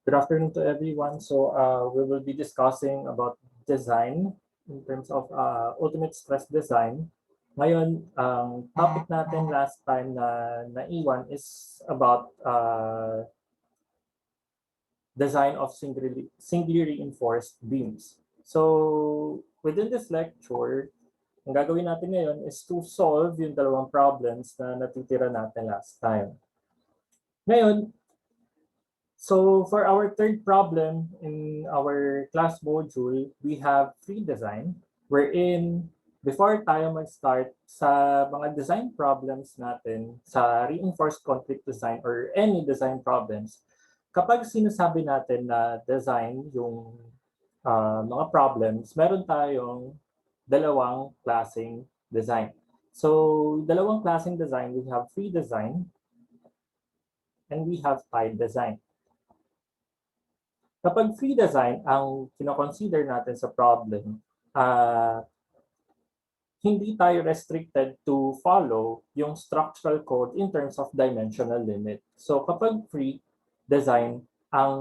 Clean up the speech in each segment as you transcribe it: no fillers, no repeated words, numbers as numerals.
Good afternoon to everyone. So we will be discussing about design in terms of ultimate stress design. Ngayon, ang topic natin last time na naiwan is about design of singly reinforced beams. So within this lecture, ang gagawin natin ngayon is to solve yung dalawang problems na natitira natin last time. Ngayon, so for our third problem in our class module, we have free design wherein before tayo mag-start sa mga design problems natin sa reinforced concrete design or any design problems, kapag sinasabi natin na design yung mga problems, meron tayong dalawang klaseng design. So, dalawang klaseng design, we have free design and we have tied design. Kapag free design ang kino-consider natin sa problem, hindi tayo restricted to follow yung structural code in terms of dimensional limit. So kapag free design, ang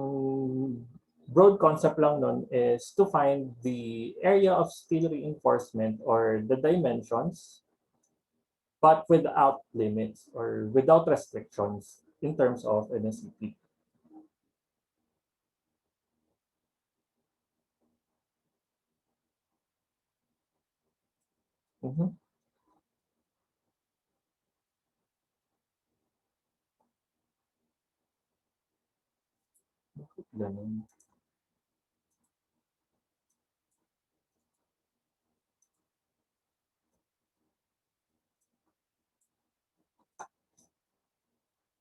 broad concept lang nun is to find the area of steel reinforcement or the dimensions, but without limits or without restrictions in terms of NSEP. Mhm. Ganun.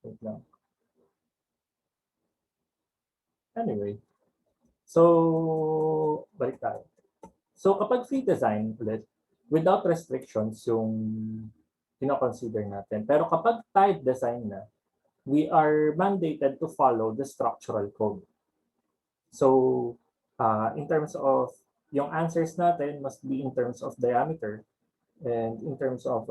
Wait lang. Anyway, so balik tayo. So kapag free design ulit, without restrictions yung kino-consider natin. Pero kapag tied design na, we are mandated to follow the structural code. So in terms of yung answers natin must be in terms of diameter and in terms of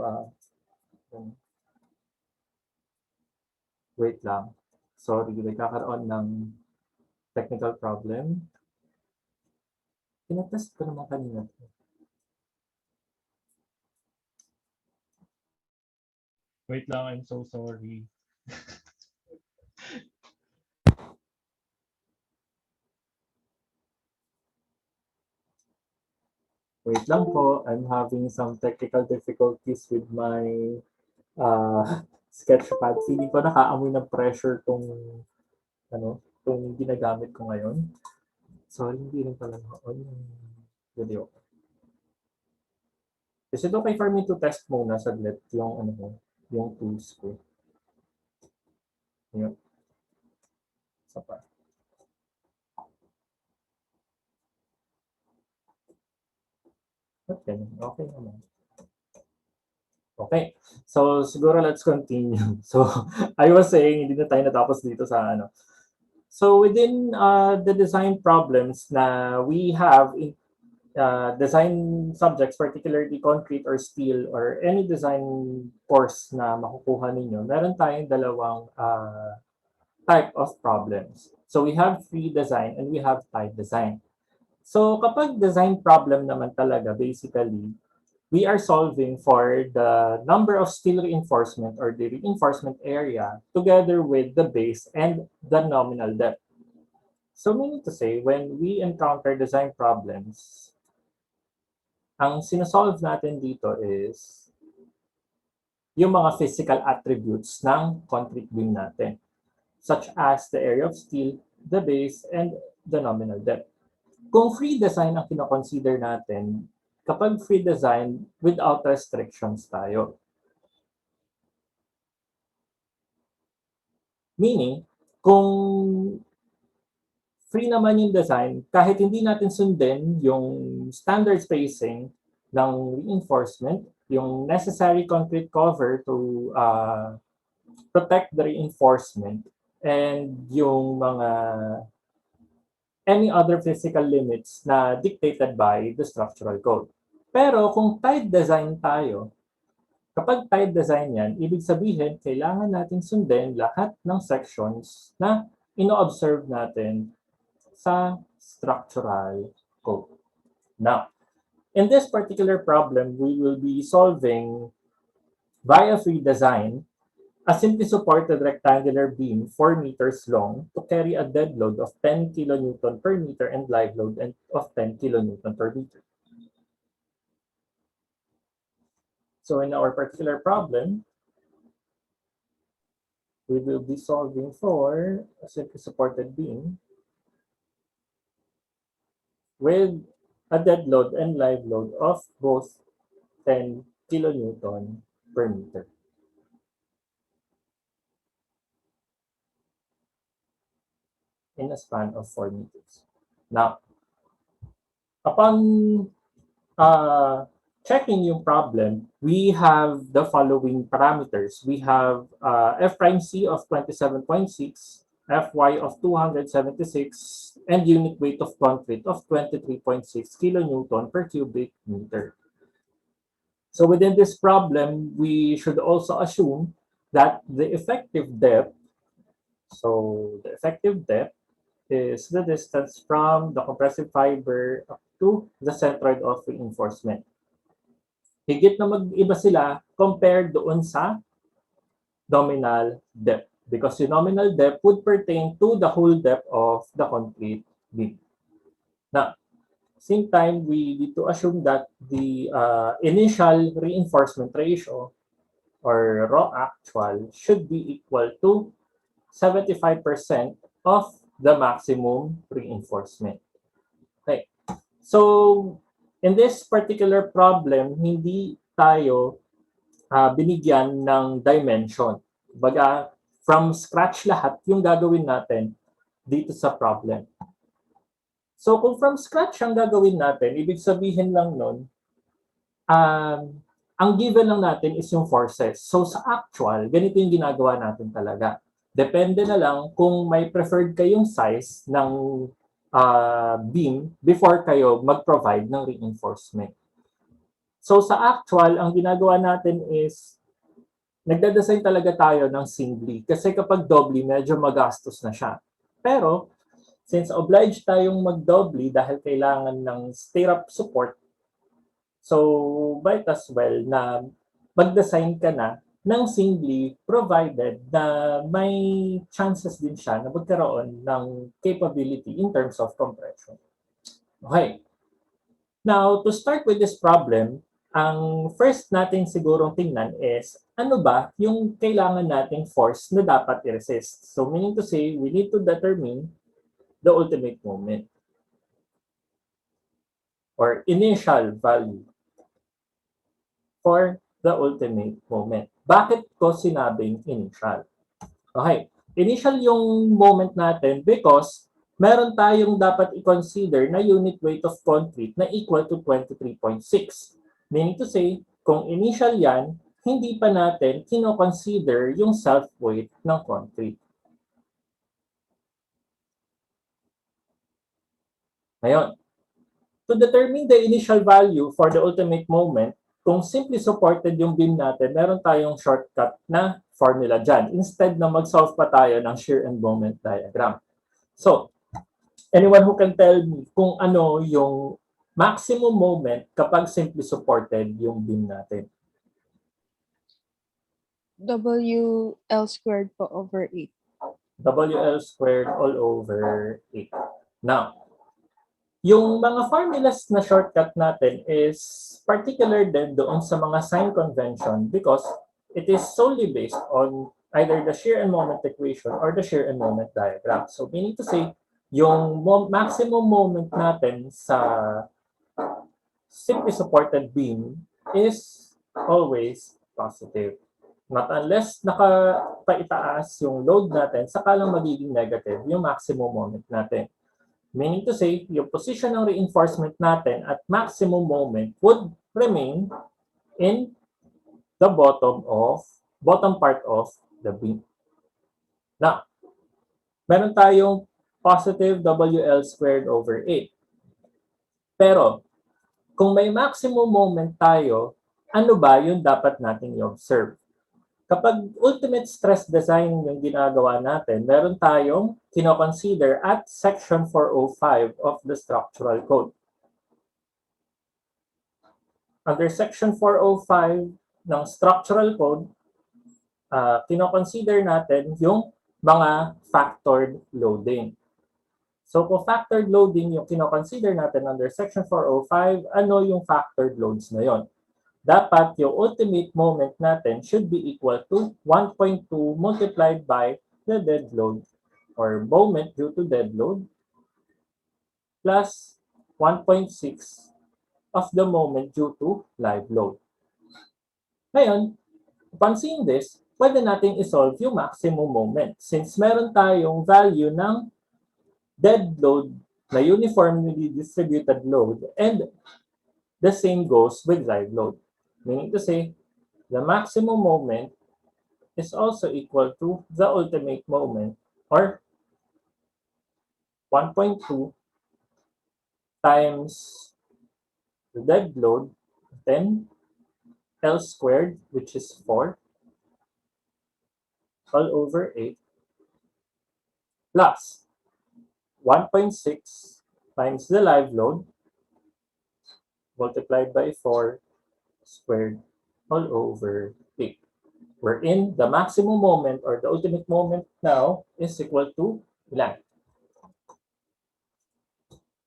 wait lang. Sorry, nagkakaroon ng technical problem. Tinatest ko naman kanina. Wait lang, I'm so sorry. Wait lang po, I'm having some technical difficulties with my sketchpad. Hindi ko nakaamoy ng pressure tong ginagamit ko ngayon. Sorry, hindi rin pala on yung video. Is it okay for me to test muna saglit yung yung tools ko? Yun. Isa pa. Okay, okay naman. Okay. So siguro let's continue. So I was saying hindi na tayo natapos dito sa ano. So within the design problems na we have in design subjects, particularly concrete or steel or any design course na makukuha ninyo, meron tayong dalawang type of problems. So we have free design and we have tied design. So kapag design problem naman talaga, basically, we are solving for the number of steel reinforcement or the reinforcement area together with the base and the nominal depth. So meaning to say, when we encounter design problems, ang sinosolve natin dito is yung mga physical attributes ng concrete beam natin, such as the area of steel, the base, and the nominal depth. Kung free design ang kinoconsider natin, kapag free design, without restrictions tayo. Meaning, kung free naman yung design, kahit hindi natin sundin yung standard spacing ng reinforcement, yung necessary concrete cover to protect the reinforcement, and yung mga any other physical limits na dictated by the structural code. Pero kung tied design tayo, kapag tied design yan, ibig sabihin, kailangan natin sundin lahat ng sections na ino-observe natin sa structural code. Now, in this particular problem, we will be solving via free design a simply supported rectangular beam 4 meters long to carry a dead load of 10 kilonewton per meter and live load of 10 kilonewton per meter. So in our particular problem, we will be solving for a simply supported beam with a dead load and live load of both 10 kilonewton per meter in a span of 4 meters. Now, upon checking yung problem, we have the following parameters. We have f prime c of 27.6, fy of 276, and unit weight of concrete of 23.6 kilonewton per cubic meter. So within this problem, we should also assume that the effective depth, so the effective depth is the distance from the compressive fiber up to the centroid of reinforcement. Higit na mag-iba sila compared doon sa nominal depth because the nominal depth would pertain to the whole depth of the concrete beam. Now, same time, we need to assume that the initial reinforcement ratio or raw actual should be equal to 75% of the maximum reinforcement. Okay. So, in this particular problem, hindi tayo binigyan ng dimension. Baga, from scratch lahat yung gagawin natin dito sa problem. So, kung from scratch ang gagawin natin, ibig sabihin lang nun, ang given lang natin is yung forces. So, sa actual, ganito yung ginagawa natin talaga. Depende na lang kung may preferred kayong size ng beam before kayo mag-provide ng reinforcement. So, sa actual, ang ginagawa natin is nagda-design talaga tayo ng singly. Kasi kapag doubly, medyo magastos na siya. Pero, since obliged tayong mag-doubly dahil kailangan ng stirrup support, so might as well na mag-design ka na ng singly provided na may chances din siya na magkaroon ng capability in terms of compression. Okay. Now, to start with this problem, ang first natin sigurong tingnan is ano ba yung kailangan nating force na dapat i-resist. So meaning to say, we need to determine the ultimate moment or initial value for the ultimate moment. Bakit ko sinabing initial? Okay, initial yung moment natin because meron tayong dapat i-consider na unit weight of concrete na equal to 23.6. Meaning to say, kung initial yan, hindi pa natin kino-consider yung self-weight ng concrete. Ngayon, to determine the initial value for the ultimate moment, kung simply supported yung beam natin, meron tayong shortcut na formula dyan. Instead na mag-solve pa tayo ng shear and moment diagram. So, anyone who can tell me kung ano yung maximum moment kapag simply supported yung beam natin? WL squared po over 8. WL squared all over 8. Now, yung mga formulas na shortcut natin is particular din doon sa mga sign convention because it is solely based on either the shear and moment equation or the shear and moment diagram. So meaning to say, yung maximum moment natin sa simply supported beam is always positive. Not unless nakapaitaas yung load natin, saka lang magiging negative yung maximum moment natin. Meaning to say, yung position ng reinforcement natin at maximum moment would remain in the bottom part of the beam. Now, meron tayong positive WL squared over 8. Pero, kung may maximum moment tayo, ano ba yung dapat nating i-observe? Kapag ultimate stress design yung ginagawa natin, meron tayong kinoconsider at section 405 of the structural code. Under section 405 ng structural code, kinoconsider natin yung mga factored loading. So kung factored loading yung kinoconsider natin under section 405, ano yung factored loads na yon? Dapat yung ultimate moment natin should be equal to 1.2 multiplied by the dead load or moment due to dead load plus 1.6 of the moment due to live load. Ngayon, upon seeing this, pwede natin isolve yung maximum moment since meron tayong value ng dead load na uniformly distributed load and the same goes with live load. Meaning to say, the maximum moment is also equal to the ultimate moment or 1.2 times the dead load, then L squared, which is 4, all over 8, plus 1.6 times the live load, multiplied by 4 squared, all over 8. Wherein the maximum moment or the ultimate moment now is equal to ilan?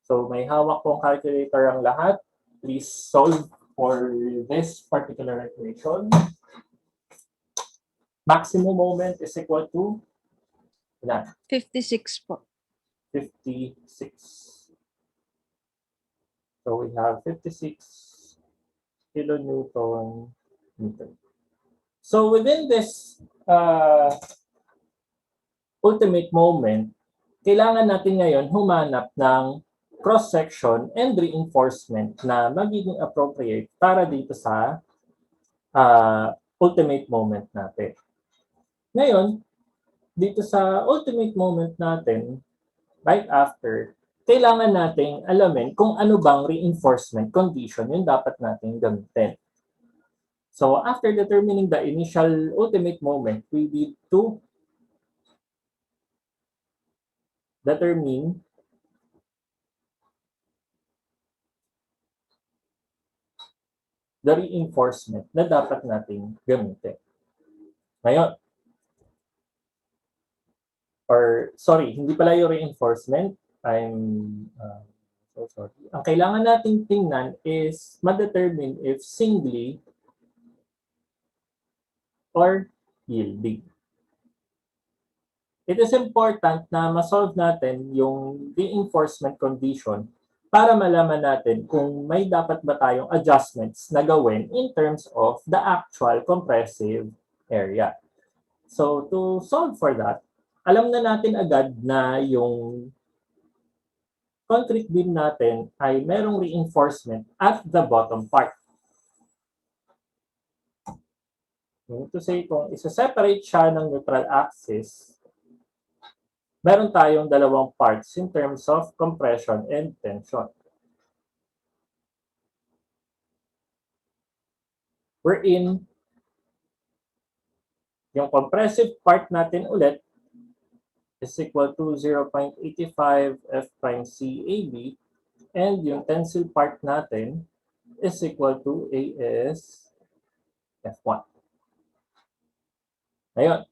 So may hawak pong calculator ang lahat. Please solve for this particular equation. Maximum moment is equal to ilan? 56 po. 56. So we have 56 kilonewton meter. So within this ultimate moment, kailangan natin ngayon humanap ng cross-section and reinforcement na magiging appropriate para dito sa ultimate moment natin. Ngayon, dito sa ultimate moment natin, right after, kailangan nating alamin kung ano bang reinforcement condition yung dapat nating gamitin. So after determining the initial ultimate moment, we need to determine the reinforcement na dapat nating gamitin. Ngayon, hindi pala yung reinforcement. I'm so sorry. Ang kailangan nating tingnan is ma-determine if singly or yielding. It is important na ma-solve natin yung reinforcement condition para malaman natin kung may dapat ba tayong adjustments na gawin in terms of the actual compressive area. So to solve for that, alam na natin agad na yung concrete beam natin ay merong reinforcement at the bottom part. To say, kung isa-separate siya ng neutral axis, meron tayong dalawang parts in terms of compression and tension. Wherein, yung compressive part natin ulit is equal to 0.85 F prime C AB and yung tensile part natin is equal to AS F1. Ngayon,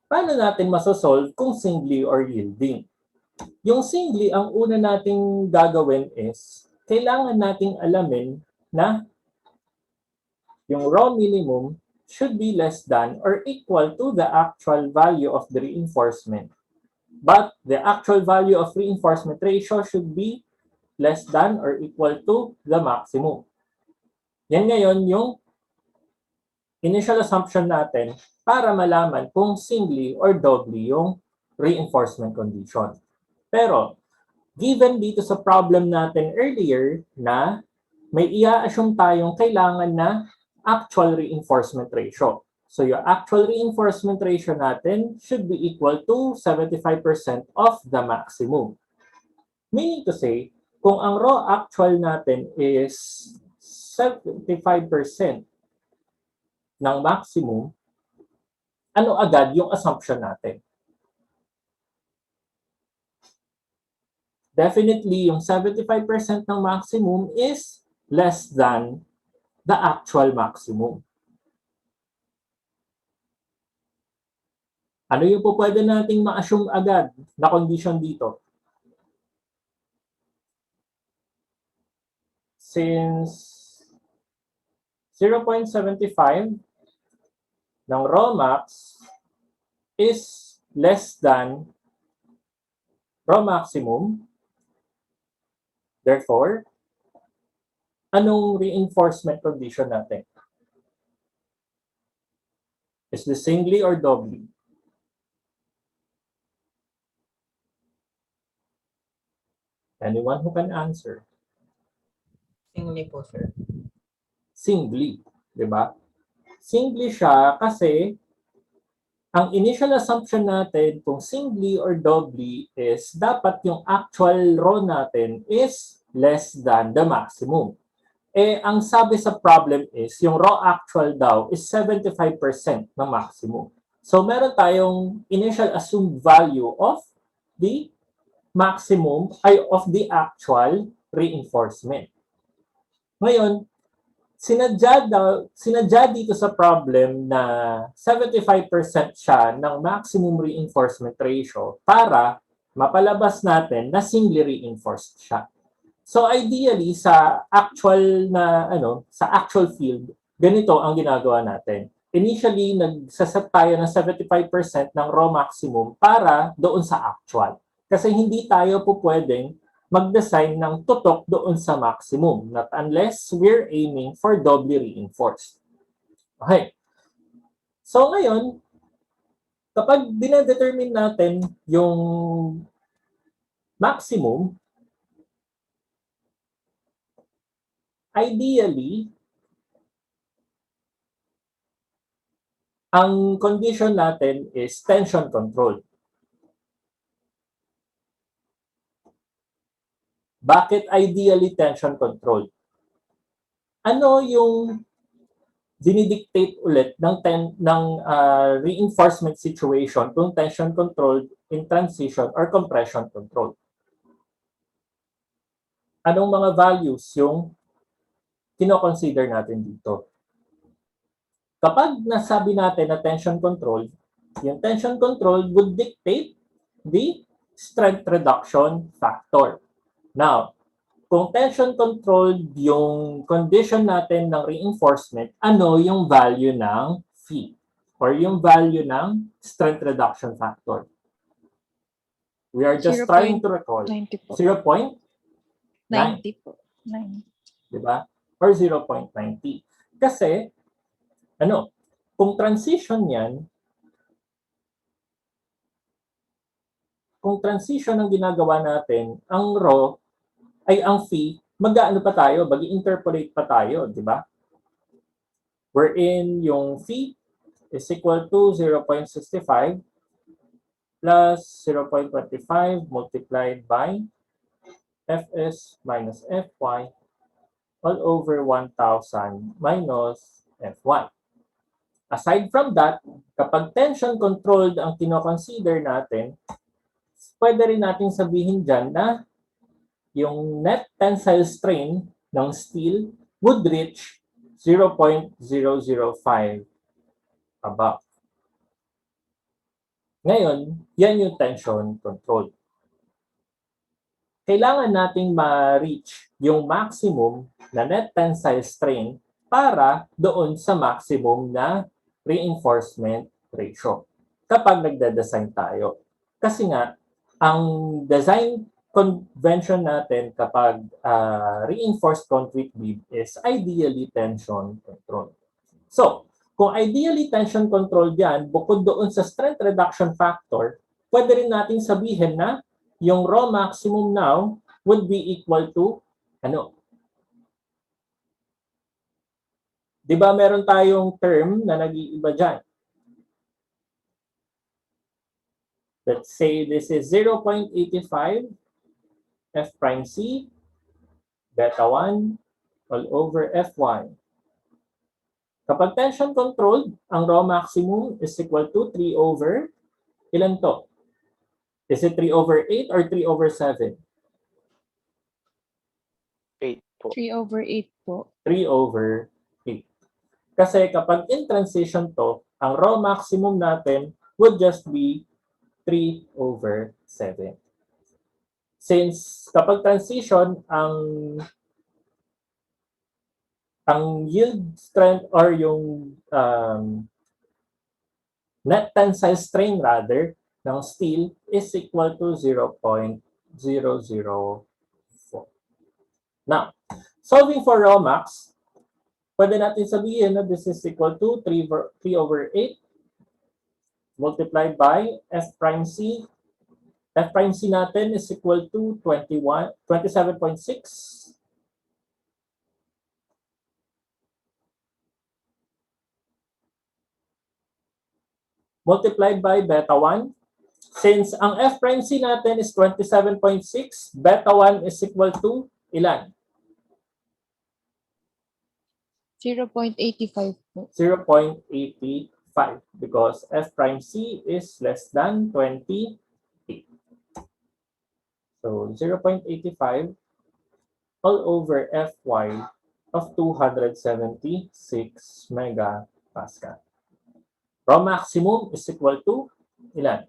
paano natin masosolve kung singly or yielding? Yung singly, ang una nating gagawin is, kailangan nating alamin na yung raw minimum should be less than or equal to the actual value of the reinforcement. But the actual value of reinforcement ratio should be less than or equal to the maximum. Yan ngayon yung initial assumption natin para malaman kung singly or doubly yung reinforcement condition. Pero, given dito sa problem natin earlier na may i-assume tayong kailangan na actual reinforcement ratio. So, yung actual reinforcement ratio natin should be equal to 75% of the maximum. Meaning to say, kung ang raw actual natin is 75% ng maximum, ano agad yung assumption natin? Definitely, yung 75% ng maximum is less than the actual maximum. Ano yung po pwede nating ma-assume agad na condition dito? Since 0.75 ng raw max is less than raw maximum, therefore, anong reinforcement condition natin? Is this singly or doubly? Anyone who can answer? Singly po, sir. Singly, di ba? Singly siya kasi ang initial assumption natin kung singly or doubly is dapat yung actual raw natin is less than the maximum. Eh, ang sabi sa problem is yung raw actual daw is 75% ng maximum. So, meron tayong initial assumed value of the maximum ay of the actual reinforcement. Ngayon, sinadya dito sa problem na 75% siya ng maximum reinforcement ratio para mapalabas natin na singly reinforced siya. So ideally sa actual sa actual field, ganito ang ginagawa natin. Initially, nagsaset tayo ng 75% ng raw maximum para doon sa actual. Kasi hindi tayo po pwedeng mag-design ng tutok doon sa maximum, not unless we're aiming for doubly reinforced. Okay. So ngayon, kapag dinedetermine natin yung maximum, ideally, ang condition natin is tension control. Bakit ideally tension control? Ano yung dinidictate ulit ng reinforcement situation kung tension control in transition or compression control? Anong mga values yung kino-consider natin dito? Kapag nasabi natin na tension control, yung tension control would dictate the strength reduction factor. Now, kung tension controlled yung condition natin ng reinforcement, ano yung value ng phi? Or yung value ng strength reduction factor? We are just trying to recall. 90 po. 0.90 po. 9. Diba? Or 0.90. Kasi, kung transition yan, kung transition ang ginagawa natin, ang rho ay ang phi, mag-aano pa tayo, mag-interpolate pa tayo, di ba? Wherein yung phi is equal to 0.65 plus 0.25 multiplied by fs minus fy all over 1,000 minus fy. Aside from that, kapag tension controlled ang kino-consider natin, pwede rin natin sabihin dyan na yung net tensile strain ng steel would reach 0.005 above. Ngayon, yan yung tension control. Kailangan nating ma-reach yung maximum na net tensile strain para doon sa maximum na reinforcement ratio kapag nagde-design tayo. Kasi nga, ang design convention natin kapag reinforced concrete beam is ideally tension control. So, kung ideally tension control yan, bukod doon sa strength reduction factor, pwede rin natin sabihin na yung raw maximum now would be equal to Di ba meron tayong term na nag-iiba dyan? Let's say this is 0.85 F prime C beta 1 all over Fy. Kapag tension controlled, ang raw maximum is equal to 3 over, ilan to? Is it 3 over 8 or 3 over 7? 8 po. 3 over 8 po. 3 over 8. Kasi kapag in transition to, ang raw maximum natin would just be 3 over 7. Since kapag transition, ang yield strength or yung net tensile strain rather ng steel is equal to 0.004. Now, solving for raw max, pwede natin sabihin na this is equal to 3 over 8 multiplied by F prime C. F prime C natin is equal to 27.6 multiplied by beta 1. Since ang F prime C natin is 27.6, beta 1 is equal to ilan? 0.85 po. 0.85 because F prime C is less than 28. So 0.85 all over Fy of 276 megapascal. Raw maximum is equal to ilan?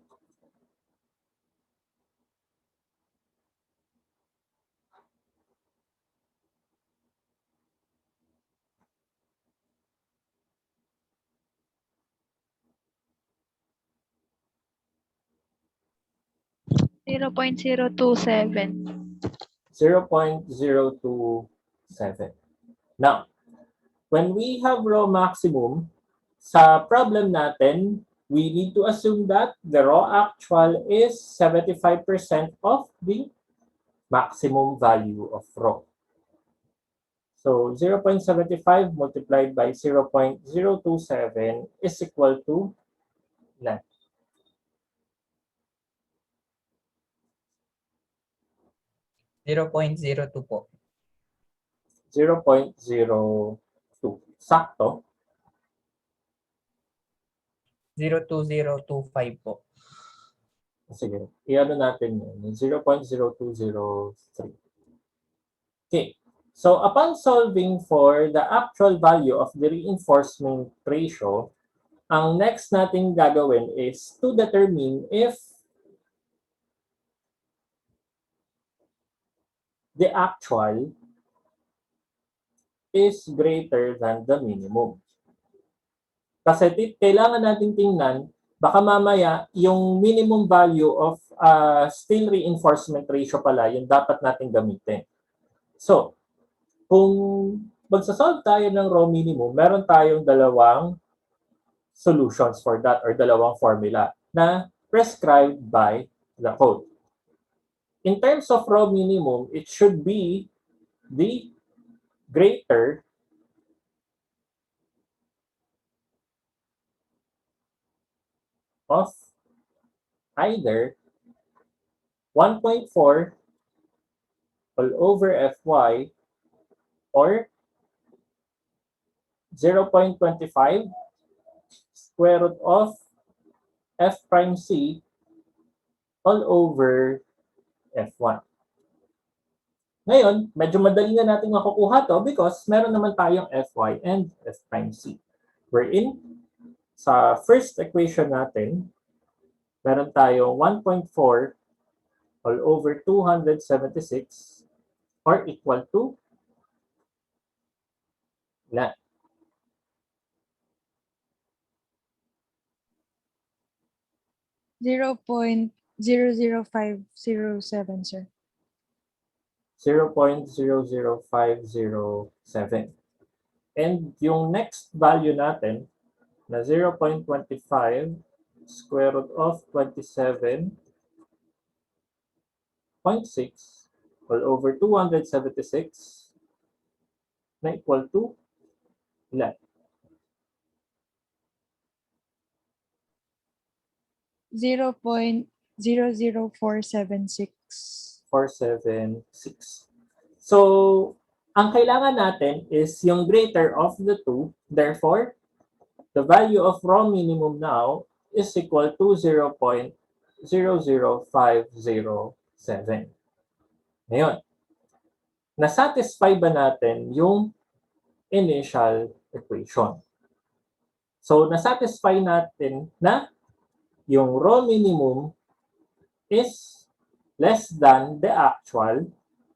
0.027. 0.027. Now, when we have raw maximum, sa problem natin, we need to assume that the raw actual is 75% of the maximum value of raw. So 0.75 multiplied by 0.027 is equal to ilan? 0.02 po. 0.02. Sakto. 0.2025 po. Sige, i-ano natin yun, 0.0203. Okay, so upon solving for the actual value of the reinforcement ratio, ang next nating gagawin is to determine if the actual is greater than the minimum. Kasi kailangan natin tingnan, baka mamaya yung minimum value of steel reinforcement ratio pala yung dapat natin gamitin. So, kung magsasolve tayo ng raw minimum, meron tayong dalawang solutions for that or dalawang formula na prescribed by the code. In terms of raw minimum, it should be the greater of either 1.4 all over Fy or 0.25 square root of F prime C all over F1. Ngayon, medyo madali na natin makukuha to because meron naman tayong Fy and F prime C. Wherein, sa first equation natin, meron tayong 1.4 all over 276 or equal to ilan? 0.00507, sir. 0.00507. And yung next value natin na 0.25 square root of 27.6 all over 276 na equal to ilan? 0.00476. 476. So, Ang kailangan natin is yung greater of the two. Therefore, the value of raw minimum now is equal to 0.00507. Ngayon, nasatisfy ba natin yung initial equation? So, nasatisfy natin na yung raw minimum is less than the actual,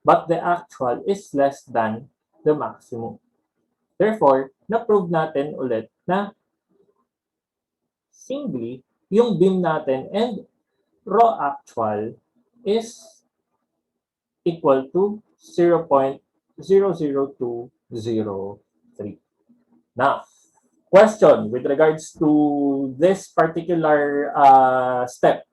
but the actual is less than the maximum. Therefore, na-prove natin ulit na singly, yung beam natin and raw actual is equal to 0.00203. Now, question with regards to this particular step.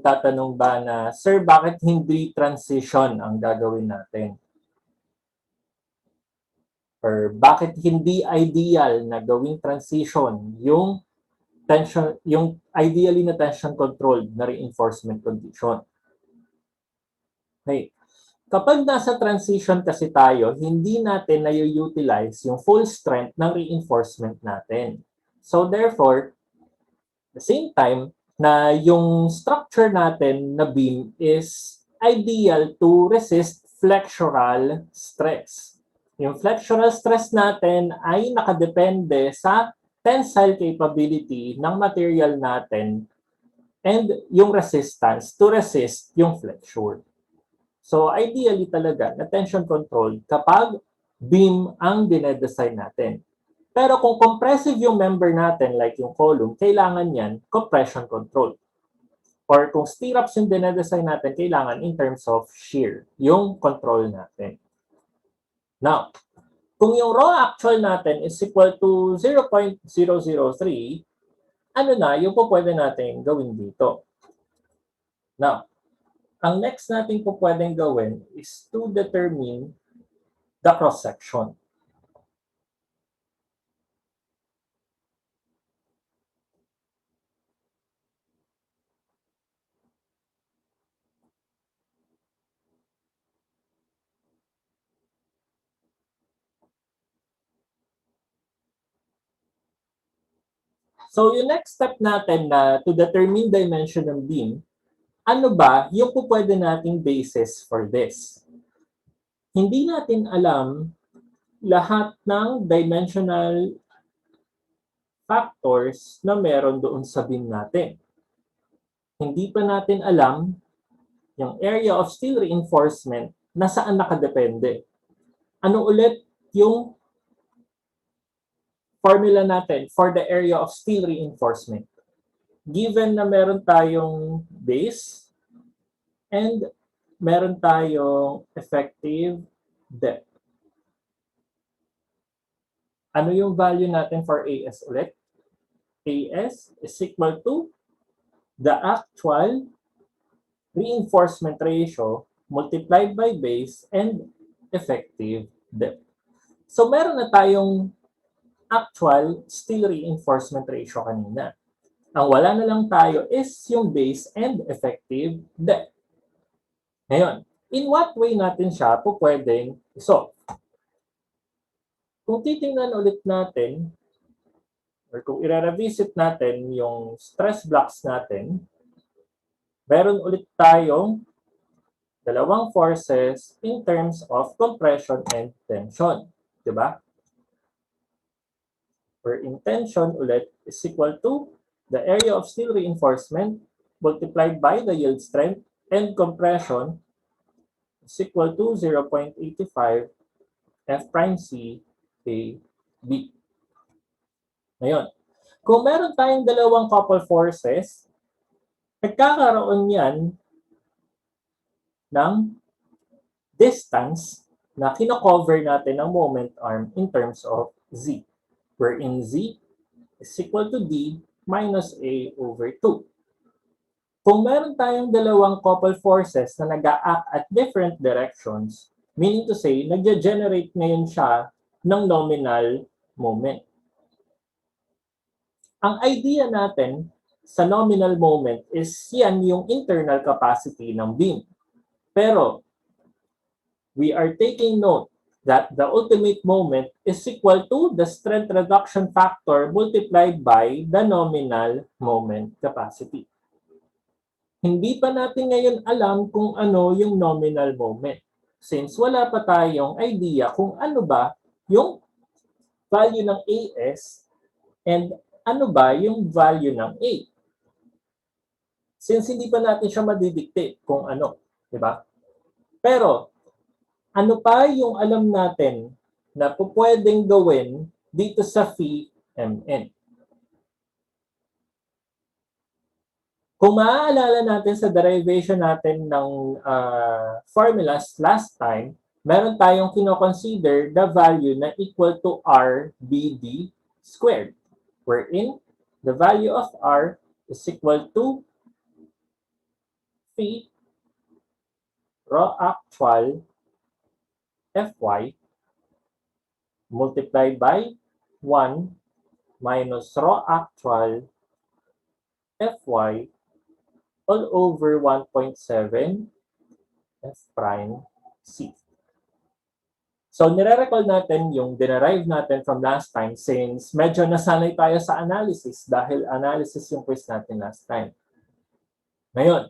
Tatanong ba na, Sir, bakit hindi transition ang gagawin natin? Or bakit hindi ideal na gawing transition yung tension, yung ideally na tension controlled na reinforcement condition? Okay. Kapag nasa transition kasi tayo, hindi natin na-utilize yung full strength ng reinforcement natin. So therefore, at the same time na yung structure natin na beam is ideal to resist flexural stress. Yung flexural stress natin ay nakadepende sa tensile capability ng material natin and yung resistance to resist yung flexure. So ideally talaga na tension control kapag beam ang dinedesign natin. Pero kung compressive yung member natin like yung column, kailangan yan compression control. Or kung stirrups yung dinedesign natin, kailangan in terms of shear yung control natin. Now, kung yung raw actual natin is equal to 0.003, ano na yung po pwede natin gawin dito? Now, ang next natin po pwedeng gawin is to determine the cross-section. So yung next step natin na to determine dimension ng beam, ano ba yung po pwede nating basis for this? Hindi natin alam lahat ng dimensional factors na meron doon sa beam natin. Hindi pa natin alam yung area of steel reinforcement na saan nakadepende. Ano ulit yung formula natin for the area of steel reinforcement? Given na meron tayong base and meron tayong effective depth. Ano yung value natin for AS ulit? AS is equal to the actual reinforcement ratio multiplied by base and effective depth. So meron na tayong actual steel reinforcement ratio kanina. Ang wala na lang tayo is yung base and effective depth. Ngayon, in what way natin siya po pwedeng isolve? Kung titingnan ulit natin, or kung i-revisit natin yung stress blocks natin, meron ulit tayong dalawang forces in terms of compression and tension. Diba? Where in tension ulit is equal to the area of steel reinforcement multiplied by the yield strength, and compression is equal to 0.85 F prime C A B. Ngayon, kung meron tayong dalawang couple forces, nagkakaroon yan ng distance na kino-cover natin ng moment arm in terms of Z, wherein Z is equal to D minus A over 2. Kung meron tayong dalawang couple forces na nag-a-act at different directions, meaning to say, nag-generate ngayon siya ng nominal moment. Ang idea natin sa nominal moment is yan yung internal capacity ng beam. Pero we are taking note that the ultimate moment is equal to the strength reduction factor multiplied by the nominal moment capacity. Hindi pa natin ngayon alam kung ano yung nominal moment since wala pa tayong idea kung ano ba yung value ng AS and ano ba yung value ng A. Since hindi pa natin siya madidictate kung ano, di ba? Pero ano pa yung alam natin na pwedeng gawin dito sa phi mn? Kung maaalala natin sa derivation natin ng formulas last time, meron tayong kino-consider the value na equal to RBD squared, wherein the value of R is equal to phi rho actual Fy multiplied by 1 minus rho actual Fy all over 1.7 F prime C. So, nire-recall natin yung dinerive natin from last time since medyo nasanay tayo sa analysis dahil analysis yung quiz natin last time. Ngayon,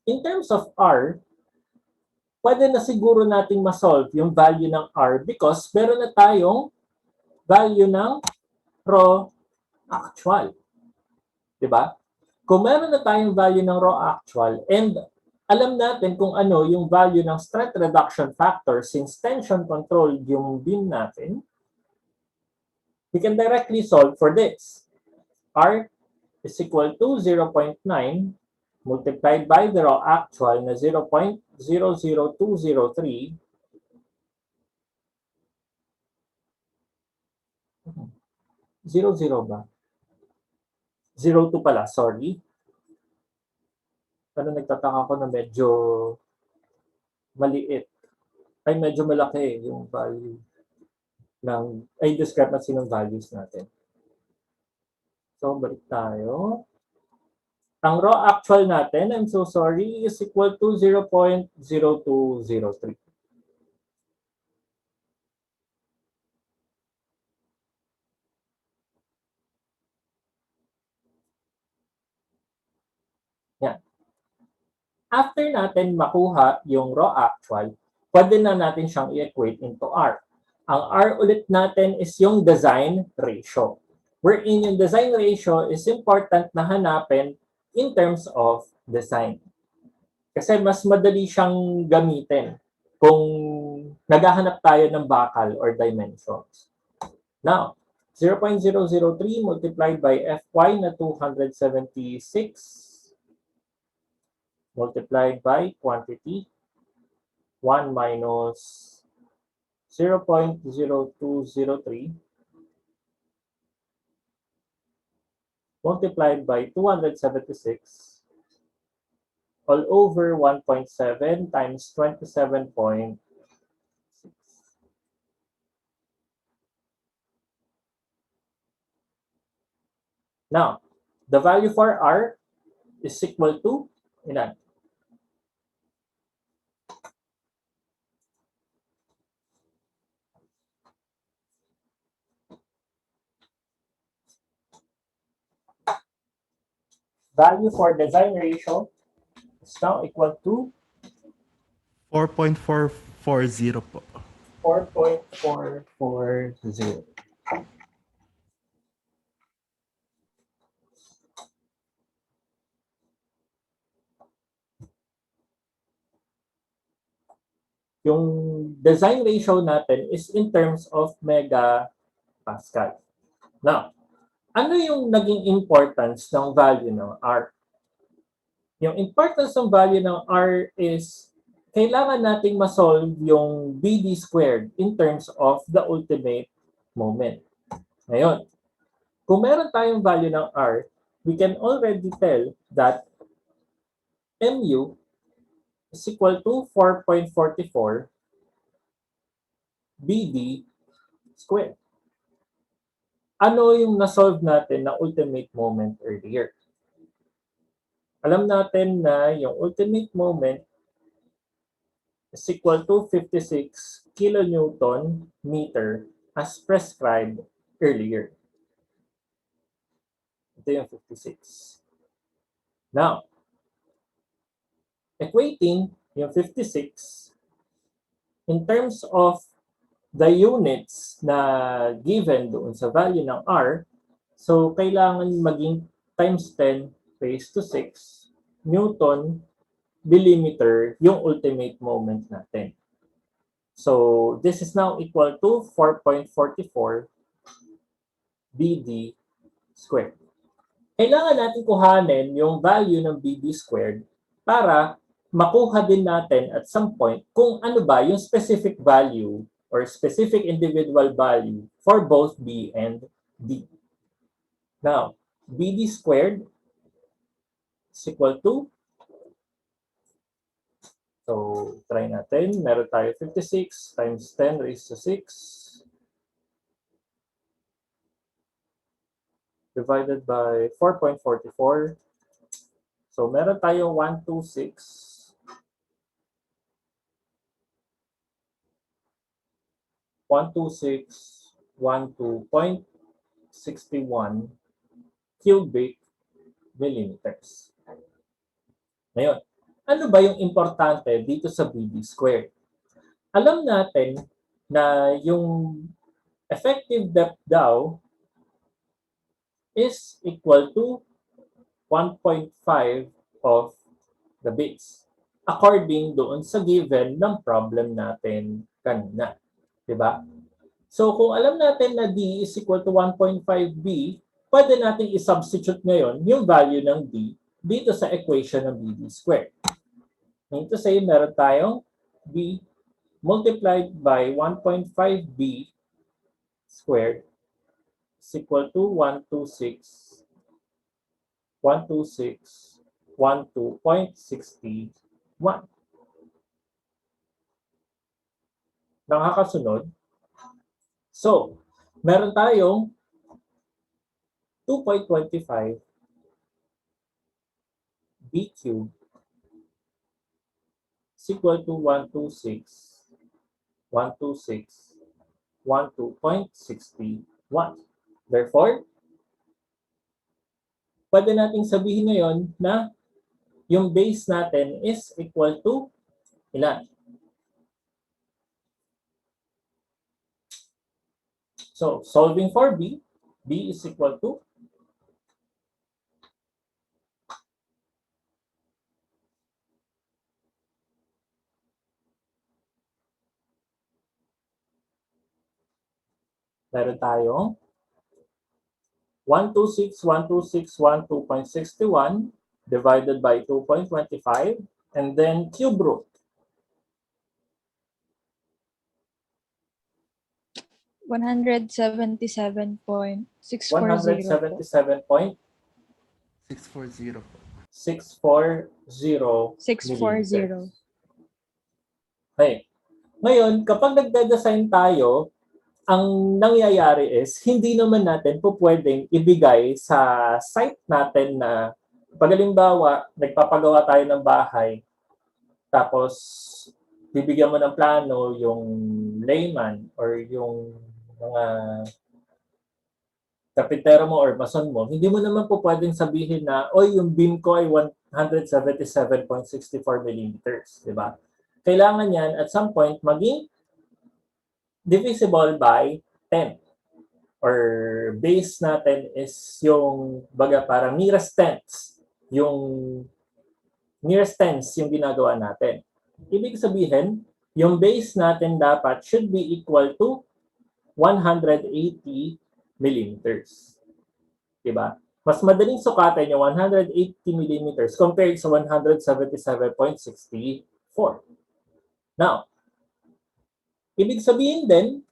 in terms of R, pwede na siguro nating ma-solve yung value ng R because meron na tayong value ng rho actual. Diba? Kung meron na tayong value ng rho actual and alam natin kung ano yung value ng strength reduction factor since tension control yung beam natin, we can directly solve for this. R is equal to 0.9 multiplied by the rho actual na 0.00203 00 ba? 02 pala, sorry. Pero nagtataka ko na medyo maliit. Ay, medyo malaki yung value ng, ay, discrepancy ng values natin. So, balik tayo. Ang rho actual natin, I'm so sorry, is equal to 0.0203. Yan. After natin makuha yung rho actual, pwede na natin siyang i-equate into R. Ang R ulit natin is yung design ratio. Wherein yung design ratio is important na hanapin in terms of design. Kasi mas madali siyang gamitin kung naghahanap tayo ng bakal or dimensions. Now, 0.003 multiplied by Fy na 276 multiplied by quantity 1 minus 0.0203 multiplied by 276 all over 1.7 times 27.6. Now, the value for R is equal to ilan? Value for design ratio is now equal to 4.440 po. 4.440. Yung design ratio natin is in terms of megapascal. Now, ano yung naging importance ng value ng R? Yung importance ng value ng R is kailangan nating ma-solve yung BD squared in terms of the ultimate moment. Ngayon, kung meron tayong value ng R, we can already tell that mu is equal to 4.44 BD squared. Ano yung na-solve natin na ultimate moment earlier? Alam natin na yung ultimate moment is equal to 56 kilonewton meter as prescribed earlier. Ito yung 56. Now, equating yung 56 in terms of the units na given doon sa value ng R, so kailangan maging times 10 raised to 6 Newton millimeter yung ultimate moment natin. So this is now equal to 4.44 BD squared. Kailangan natin kuhanin yung value ng BD squared para makuha din natin at some point kung ano ba yung specific value or specific individual value for both B and D. Now, BD squared is equal to, so try natin, meron tayo 56 times 10 raised to 6 divided by 4.44. So meron tayo 126 12.61 cubic millimeters. Ngayon, ano ba yung importante dito sa BD squared? Alam natin na yung effective depth daw is equal to 1.5 of the base according doon sa given ng problem natin kanina. Diba? So kung alam natin na D is equal to 1.5B, pwede natin i-substitute ngayon yung value ng D dito sa equation ng BD squared. Meaning to say, meron tayong B multiplied by 1.5B squared is equal to 126 12.61. Nakakasunod? So, meron tayong 2.25 B cubed is equal to 12.61. Therefore, pwede nating sabihin ngayon na yung base natin is equal to ilan? So, solving for B, B is equal to meron tayong 126.12.61 divided by 2.25 and then cube root. 177.640 po. 640 po. 640 640. millimeters. Okay. Ngayon, kapag nagde-design tayo, ang nangyayari is, hindi naman natin po pwedeng ibigay sa site natin na pag halimbawa, nagpapagawa tayo ng bahay, tapos bibigyan mo ng plano yung layman or yung mga kapitero mo or mason mo, hindi mo naman po pwedeng sabihin na, oy, yung beam ko ay 177.64 millimeters, di ba? Kailangan yan at some point maging divisible by 10. Or base natin is yung baga parang nearest tenths. Yung nearest tenths yung ginagawa natin. Ibig sabihin, yung base natin dapat should be equal to 180 millimeters. Diba? Mas madaling sukatin yung 180 millimeters compared sa 177.64. Now, ibig sabihin din,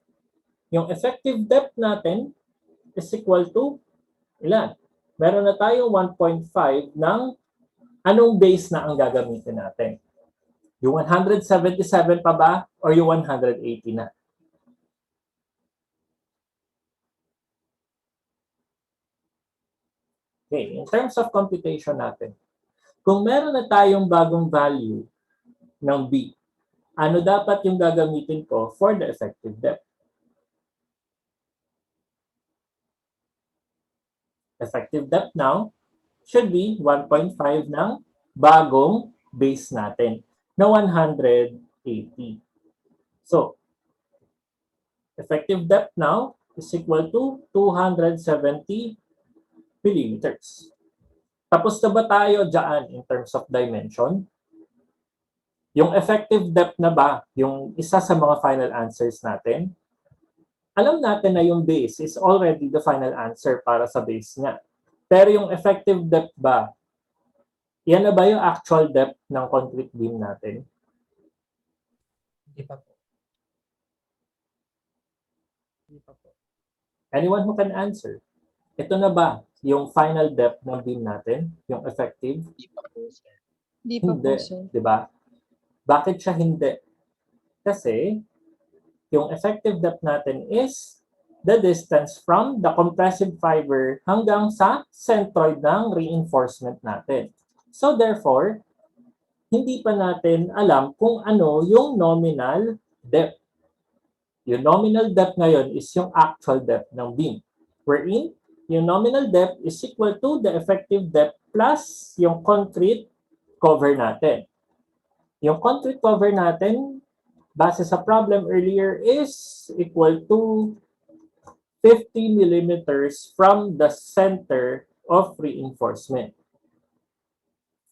yung effective depth natin is equal to ilan? Meron na tayong 1.5 ng anong base na ang gagamitin natin. Yung 177 pa ba or yung 180 na? Okay, in terms of computation natin, Kung meron na tayong bagong value ng B, ano dapat yung gagamitin ko for the effective depth? Effective depth now should be 1.5 ng bagong base natin na 180. So, effective depth now is equal to 270 millimeters. Tapos na ba tayo dyan in terms of dimension? Yung effective depth na ba, yung isa sa mga final answers natin? Alam natin na yung base is already the final answer para sa base niya. Pero yung effective depth ba, yan na ba yung actual depth ng concrete beam natin? Hindi pa po. Hindi pa po. Anyone who can answer? Ito na ba yung final depth ng beam natin? Yung effective? Hindi pa po, sir. Di pa po, Hindi. sir. Di ba? Bakit siya hindi? Kasi yung effective depth natin is the distance from the compressive fiber hanggang sa centroid ng reinforcement natin. So therefore, hindi pa natin alam kung ano yung nominal depth. Yung nominal depth ngayon is yung actual depth ng beam. Wherein, yung nominal depth is equal to the effective depth plus yung concrete cover natin. Yung concrete cover natin, base sa problem earlier, is equal to 50 millimeters from the center of reinforcement.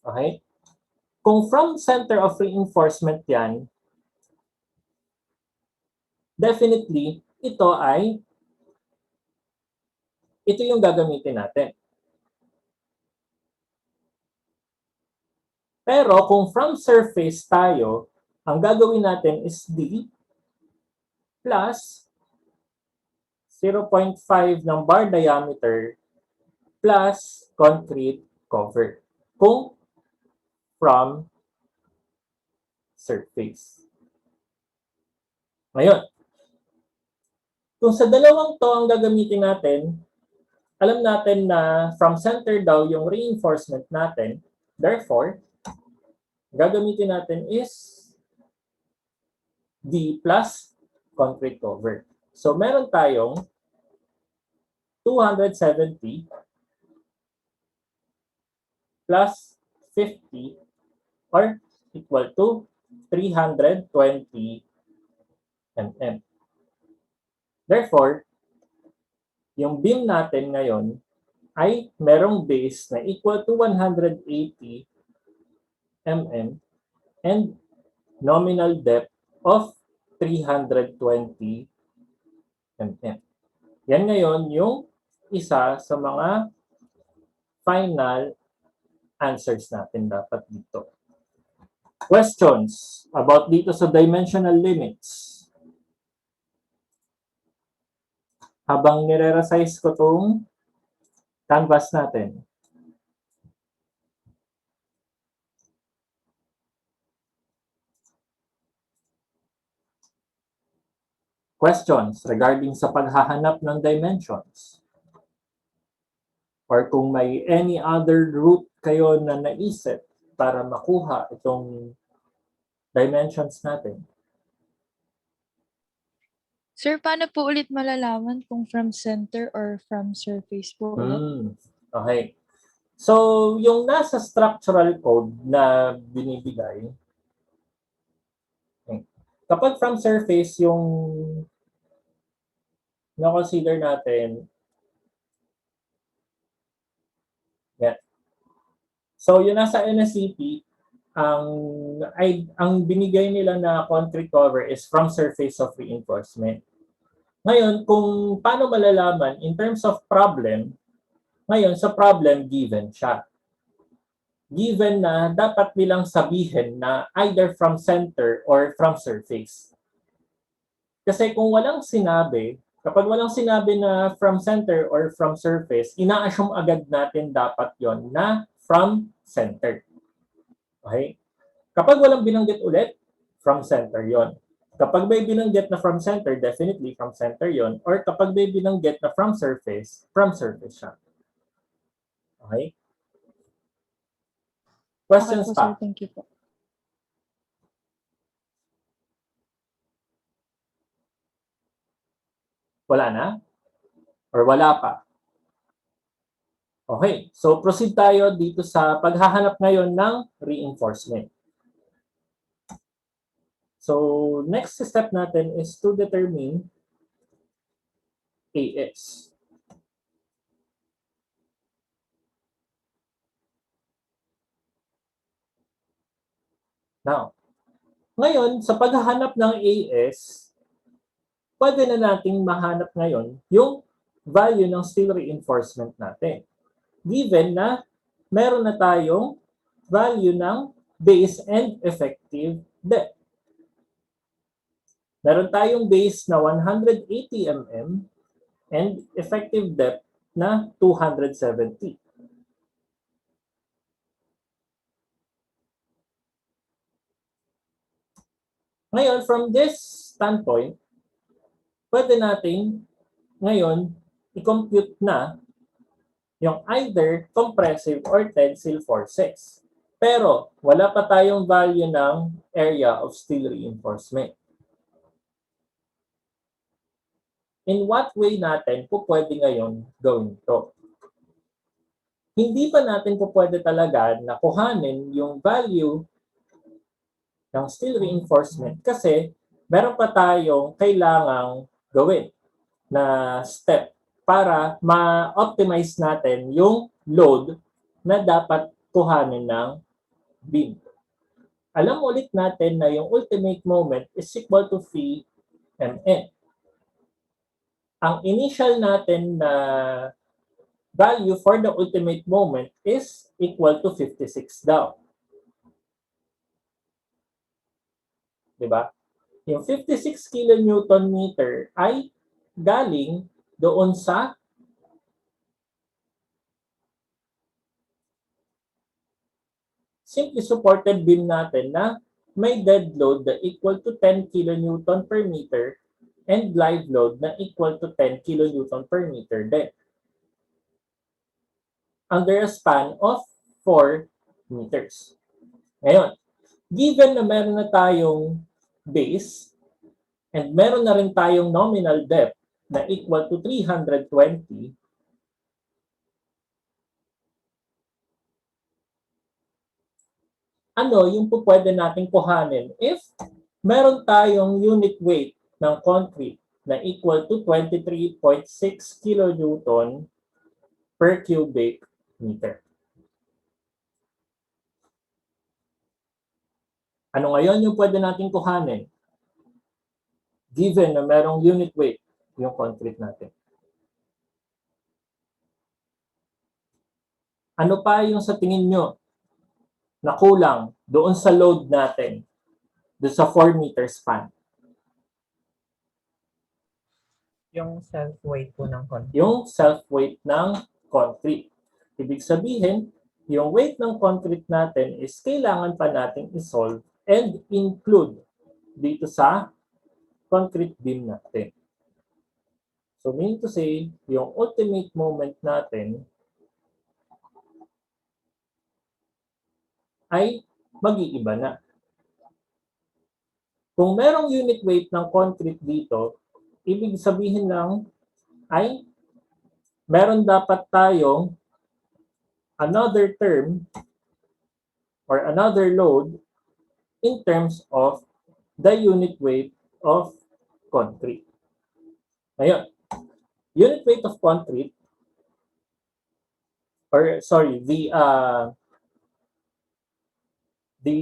Okay? Kung from center of reinforcement yan, definitely, ito yung gagamitin natin. Pero kung from surface tayo, ang gagawin natin is D plus 0.5 ng bar diameter plus concrete cover. Kung from surface. Ngayon, kung sa dalawang to ang gagamitin natin, alam natin na from center daw yung reinforcement natin. Therefore, gagamitin natin is D plus concrete cover. So, meron tayong 270 plus 50 or equal to 320 mm. Therefore, yung beam natin ngayon ay merong base na equal to 180 mm and nominal depth of 320 mm. Yan ngayon yung isa sa mga final answers natin dapat dito. Questions about dito sa dimensional limits? Habang nire-resize ko tong canvas natin. Questions regarding sa paghahanap ng dimensions? Or kung may any other route kayo na naisip para makuha itong dimensions natin. Sir, paano po ulit malalaman kung from center or from surface po ulit? Okay. So, yung nasa structural code na binibigay, kapag from surface yung na-consider natin, yan. So, yung nasa NSCP, ang binigay nila na concrete cover is from surface of reinforcement. Ngayon, kung paano malalaman in terms of problem, ngayon sa problem given siya. Given na dapat nilang sabihin na either from center or from surface. Kasi kung walang sinabi, kapag walang sinabi na from center or from surface, ina-assume agad natin dapat yon na from center. Okay? Kapag walang binanggit ulit, from center yon. Kapag may binanggit na from center, definitely from center yon. Or kapag may binanggit na from surface siya. Okay? Questions po, sir. pa? Thank you po. Wala na? Or wala pa? Okay, so proceed tayo dito sa paghahanap ngayon ng reinforcement. So, next step natin is to determine AS. Now, ngayon, sa paghahanap ng AS, pwede na nating mahanap ngayon yung value ng steel reinforcement natin. Given na meron na tayong value ng base and effective depth. Meron tayong base na 180 mm and effective depth na 270. Ngayon, from this standpoint, pwede nating ngayon i-compute na yung either compressive or tensile forces. Pero wala pa tayong value ng area of steel reinforcement. In what way natin po pwede ngayon gawin ito? Hindi pa natin po pwede talaga na kuhanin yung value ng steel reinforcement kasi meron pa tayong kailangang gawin na step para ma-optimize natin yung load na dapat kuhanin ng beam. Alam ulit natin na yung ultimate moment is equal to Vmn. Ang initial natin na value for the ultimate moment is equal to 56 daw. Diba? Yung 56 kilonewton meter ay galing doon sa simply supported beam natin na may dead load na equal to 10 kilonewton per meter and live load na equal to 10 kilonewton per meter din. Under a span of 4 meters. Ngayon, given na meron na tayong base and meron na rin tayong nominal depth na equal to 320, ano yung po pwede nating kuhanin if meron tayong unit weight ng concrete na equal to 23.6 kilonewton per cubic meter. Ano ngayon yung pwede nating kuhanin? Given na merong unit weight yung concrete natin. Ano pa yung sa tingin nyo na kulang doon sa load natin, doon sa 4 meter span? Yung self-weight po ng concrete. Yung self-weight ng concrete. Ibig sabihin, yung weight ng concrete natin is kailangan pa nating isolve and include dito sa concrete beam natin. So, meaning to say, yung ultimate moment natin ay mag-iiba na. Kung merong unit weight ng concrete dito, ibig sabihin lang ay meron dapat tayong another term or another load in terms of the unit weight of concrete. Ngayon, unit weight of concrete, or sorry, the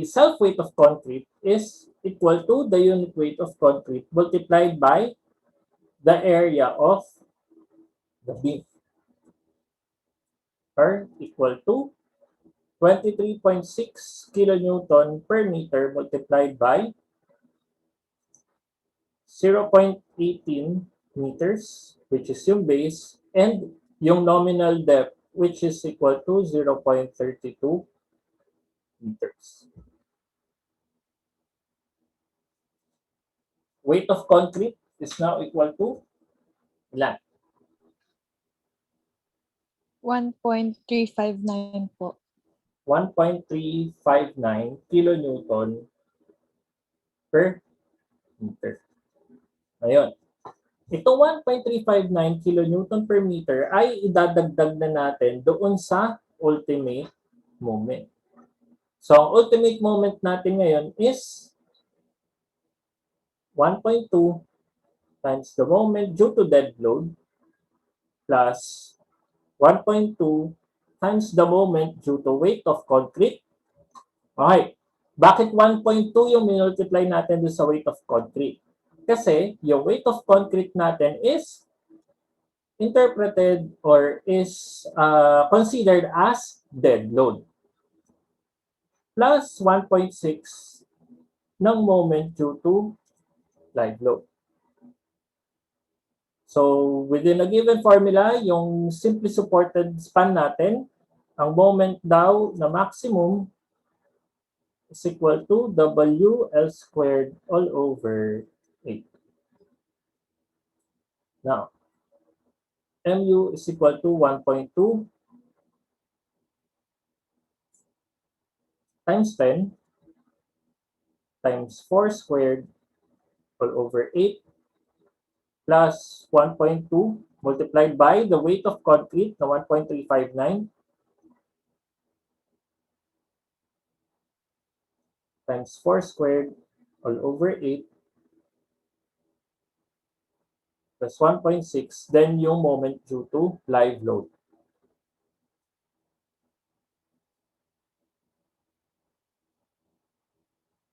self-weight of concrete is equal to the unit weight of concrete multiplied by the area of the beam, or equal to 23.6 kilonewton per meter multiplied by 0.18 meters, which is yung base, and yung nominal depth, which is equal to 0.32 meters. Weight of concrete is now equal to ilan? 1.359 po. 1.359 kilonewton per meter. Ngayon, itong 1.359 kilonewton per meter ay idadagdag na natin doon sa ultimate moment. So, ang ultimate moment natin ngayon is 1.2 times the moment due to dead load plus 1.2 times the moment due to weight of concrete. Okay. Bakit 1.2 yung minultiply natin doon sa weight of concrete? Kasi yung weight of concrete natin is interpreted or is considered as dead load. Plus 1.6 ng moment due to live load. So, within a given formula, yung simply supported span natin, ang moment daw na maximum is equal to WL squared all over 8. Now, MU is equal to 1.2 times 10 times 4 squared all over 8 plus 1.2 multiplied by the weight of concrete na 1.359 times 4 squared all over 8 plus 1.6, then yung moment due to live load.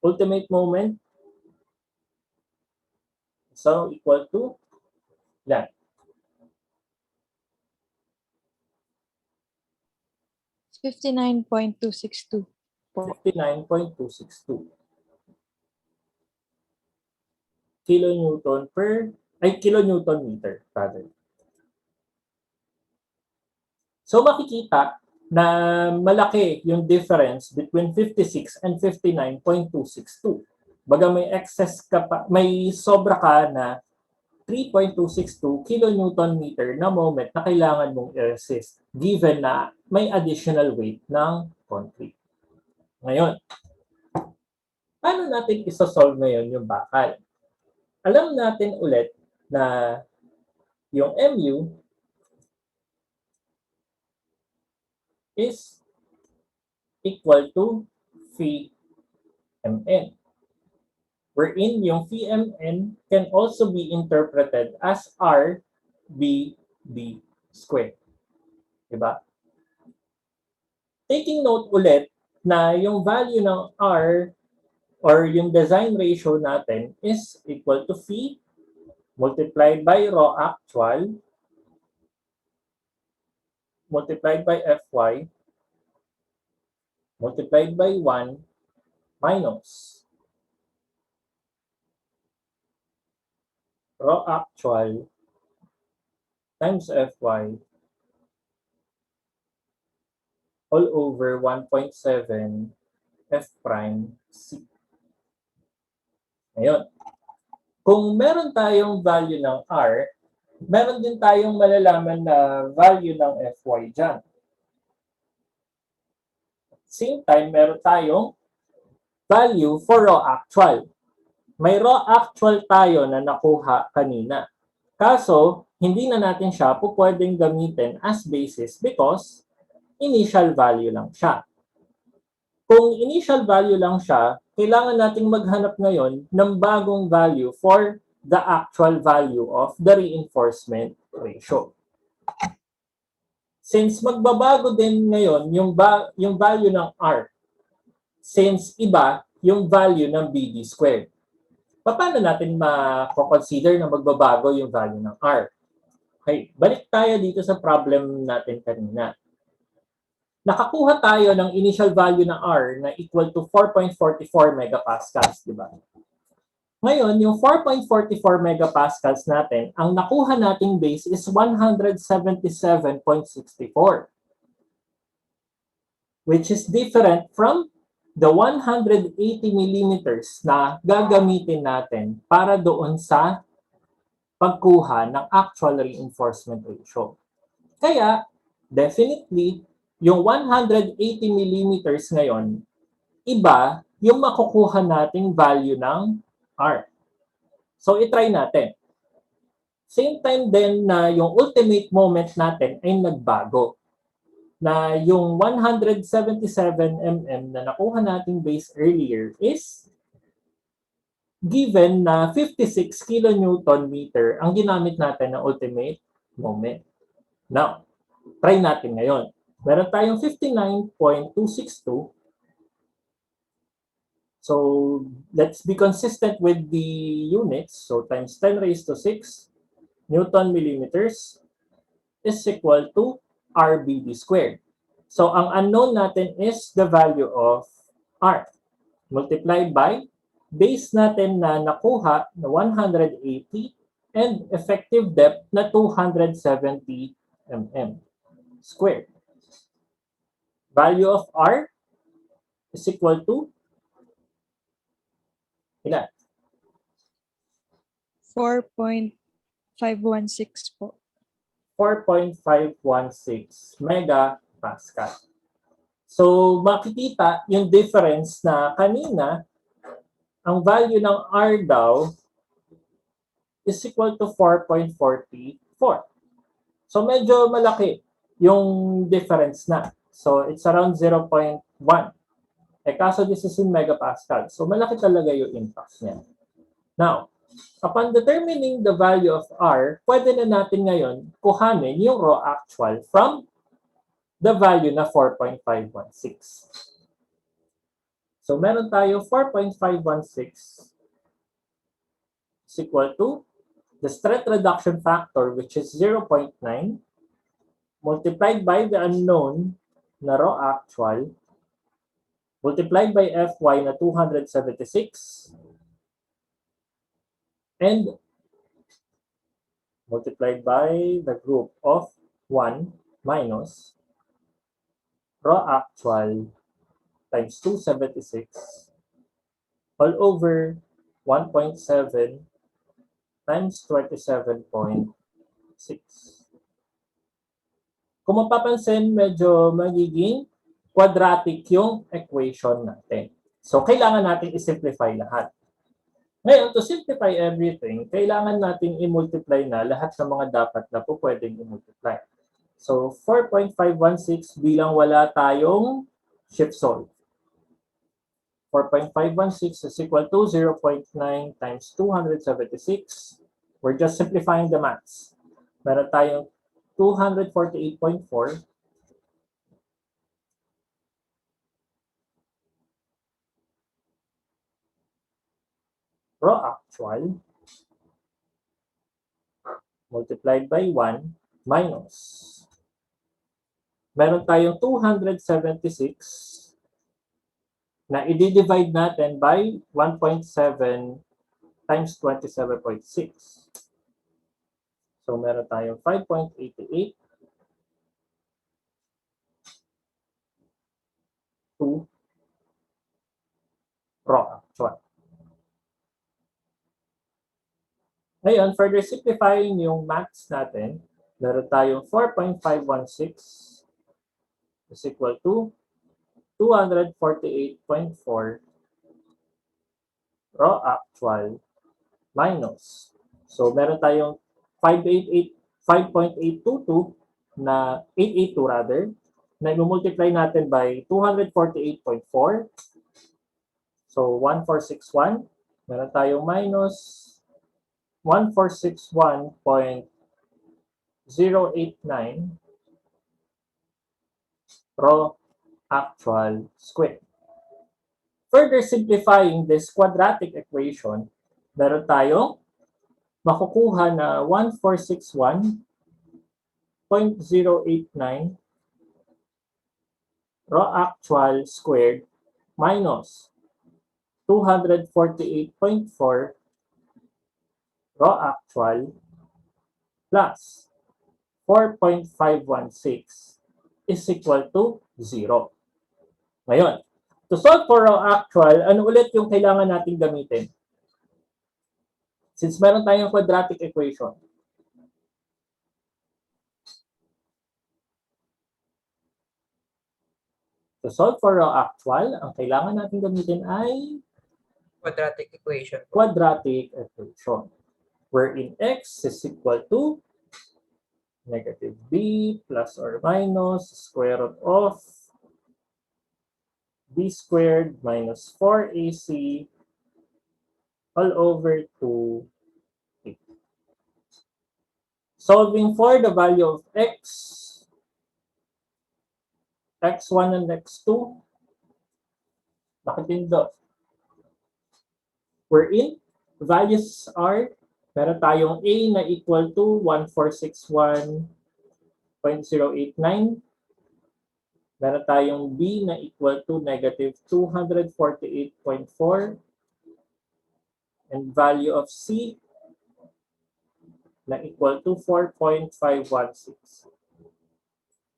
Ultimate moment, so equal to that. 59.262 po. 59.262 kilonewton kilonewton meter rather. So makikita na malaki yung difference between 56 and 59.262. Baga may excess ka pa, may sobra ka na 3.262 kilonewton meter na moment na kailangan mong i-resist given na may additional weight ng concrete. Ngayon, paano natin isa-solve ngayon yung bakal? Alam natin ulit na yung MU is equal to phi mn. Wherein yung phi mn can also be interpreted as R B D squared. Diba? Taking note ulit na yung value ng R or yung design ratio natin is equal to phi multiplied by rho actual multiplied by Fy multiplied by 1 minus rho actual times Fy all over 1.7 F prime C. Ngayon, kung meron tayong value ng R, meron din tayong malalaman na value ng Fy dyan. Same time, meron tayong value for rho actual. May rho actual tayo na nakuha kanina. Kaso, hindi na natin siya pwedeng gamitin as basis because initial value lang siya. Kung initial value lang siya, kailangan nating maghanap ngayon ng bagong value for the actual value of the reinforcement ratio. Since magbabago din ngayon yung value ng R, since iba yung value ng BD squared, paano natin ma-consider na magbabago yung value ng R? Okay, balik tayo dito sa problem natin kanina. Nakakuha tayo ng initial value ng R na equal to 4.44 megapascals, di ba? Ngayon, yung 4.44 megapascals natin, ang nakuha nating base is 177.64, which is different from the 180 millimeters na gagamitin natin para doon sa pagkuha ng actual reinforcement ratio. Kaya, definitely, yung 180 millimeters ngayon, iba yung makukuha nating value ng R. So, itry natin. Same time din na yung ultimate moment natin ay nagbago. Na yung 177 mm na nakuha nating base earlier is given na 56 kilonewton meter ang ginamit natin na ultimate moment. Now, try natin ngayon. Meron tayong 59.262. So, let's be consistent with the units. So, times 10 raised to 6 Newton millimeters is equal to RBD squared. So, ang unknown natin is the value of R multiplied by base natin na nakuha na 180 and effective depth na 270 mm squared. Value of R is equal to ilan? 4.516 po. 4.516 megapascal. So, makikita yung difference na kanina, ang value ng R daw is equal to 4.44. So, medyo malaki yung difference na. So, it's around 0.1. Kaso this is in megapascal. So, malaki talaga yung impact niya. Now, upon determining the value of R, pwede na natin ngayon kuhanin yung raw actual from the value na 4.516. So, meron tayo 4.516 is equal to the stress reduction factor, which is 0.9, multiplied by the unknown na raw actual, multiplied by Fy na 276, and multiplied by the group of 1 minus raw actual times 276 all over 1.7 times 27.6. Kung mapapansin, medyo magiging quadratic yung equation natin. So, kailangan natin i-simplify lahat. Ngayon, to simplify everything, kailangan natin i-multiply na lahat ng mga dapat na po pwedeng i-multiply. So, 4.516 bilang wala tayong shift solve. 4.516 is equal to 0.9 times 276. We're just simplifying the maths. Meron tayong 248.4 raw actual multiplied by 1 minus. Meron tayong 276 na i-divide natin by 1.7 times 27.6. So, meron tayong 5.88 to raw actual. Ngayon, further simplifying yung maths natin, meron tayong 4.516 is equal to 248.4 raw actual minus. So, meron tayong 5.822 na 882 rather, na i-multiply natin by 248.4. So, 1461. Meron tayong minus 1461.089 raw actual square. Further simplifying this quadratic equation, meron tayong makukuha na 1461.089 raw actual squared minus 248.4 raw actual plus 4.516 is equal to 0. Ngayon, to solve for raw actual, ano ulit yung kailangan natin gamitin? Since meron tayong quadratic equation, To solve for raw actual, ang kailangan natin gamitin ay Quadratic equation. quadratic equation, wherein x is equal to negative b plus or minus square root of b squared minus 4ac all over 2a. Solving for the value of x, x1 and x2, nakatindot. Wherein, values are, meron tayong a na equal to 1461.089. Meron tayong b na equal to negative 248.4. And value of c na equal to 4.516.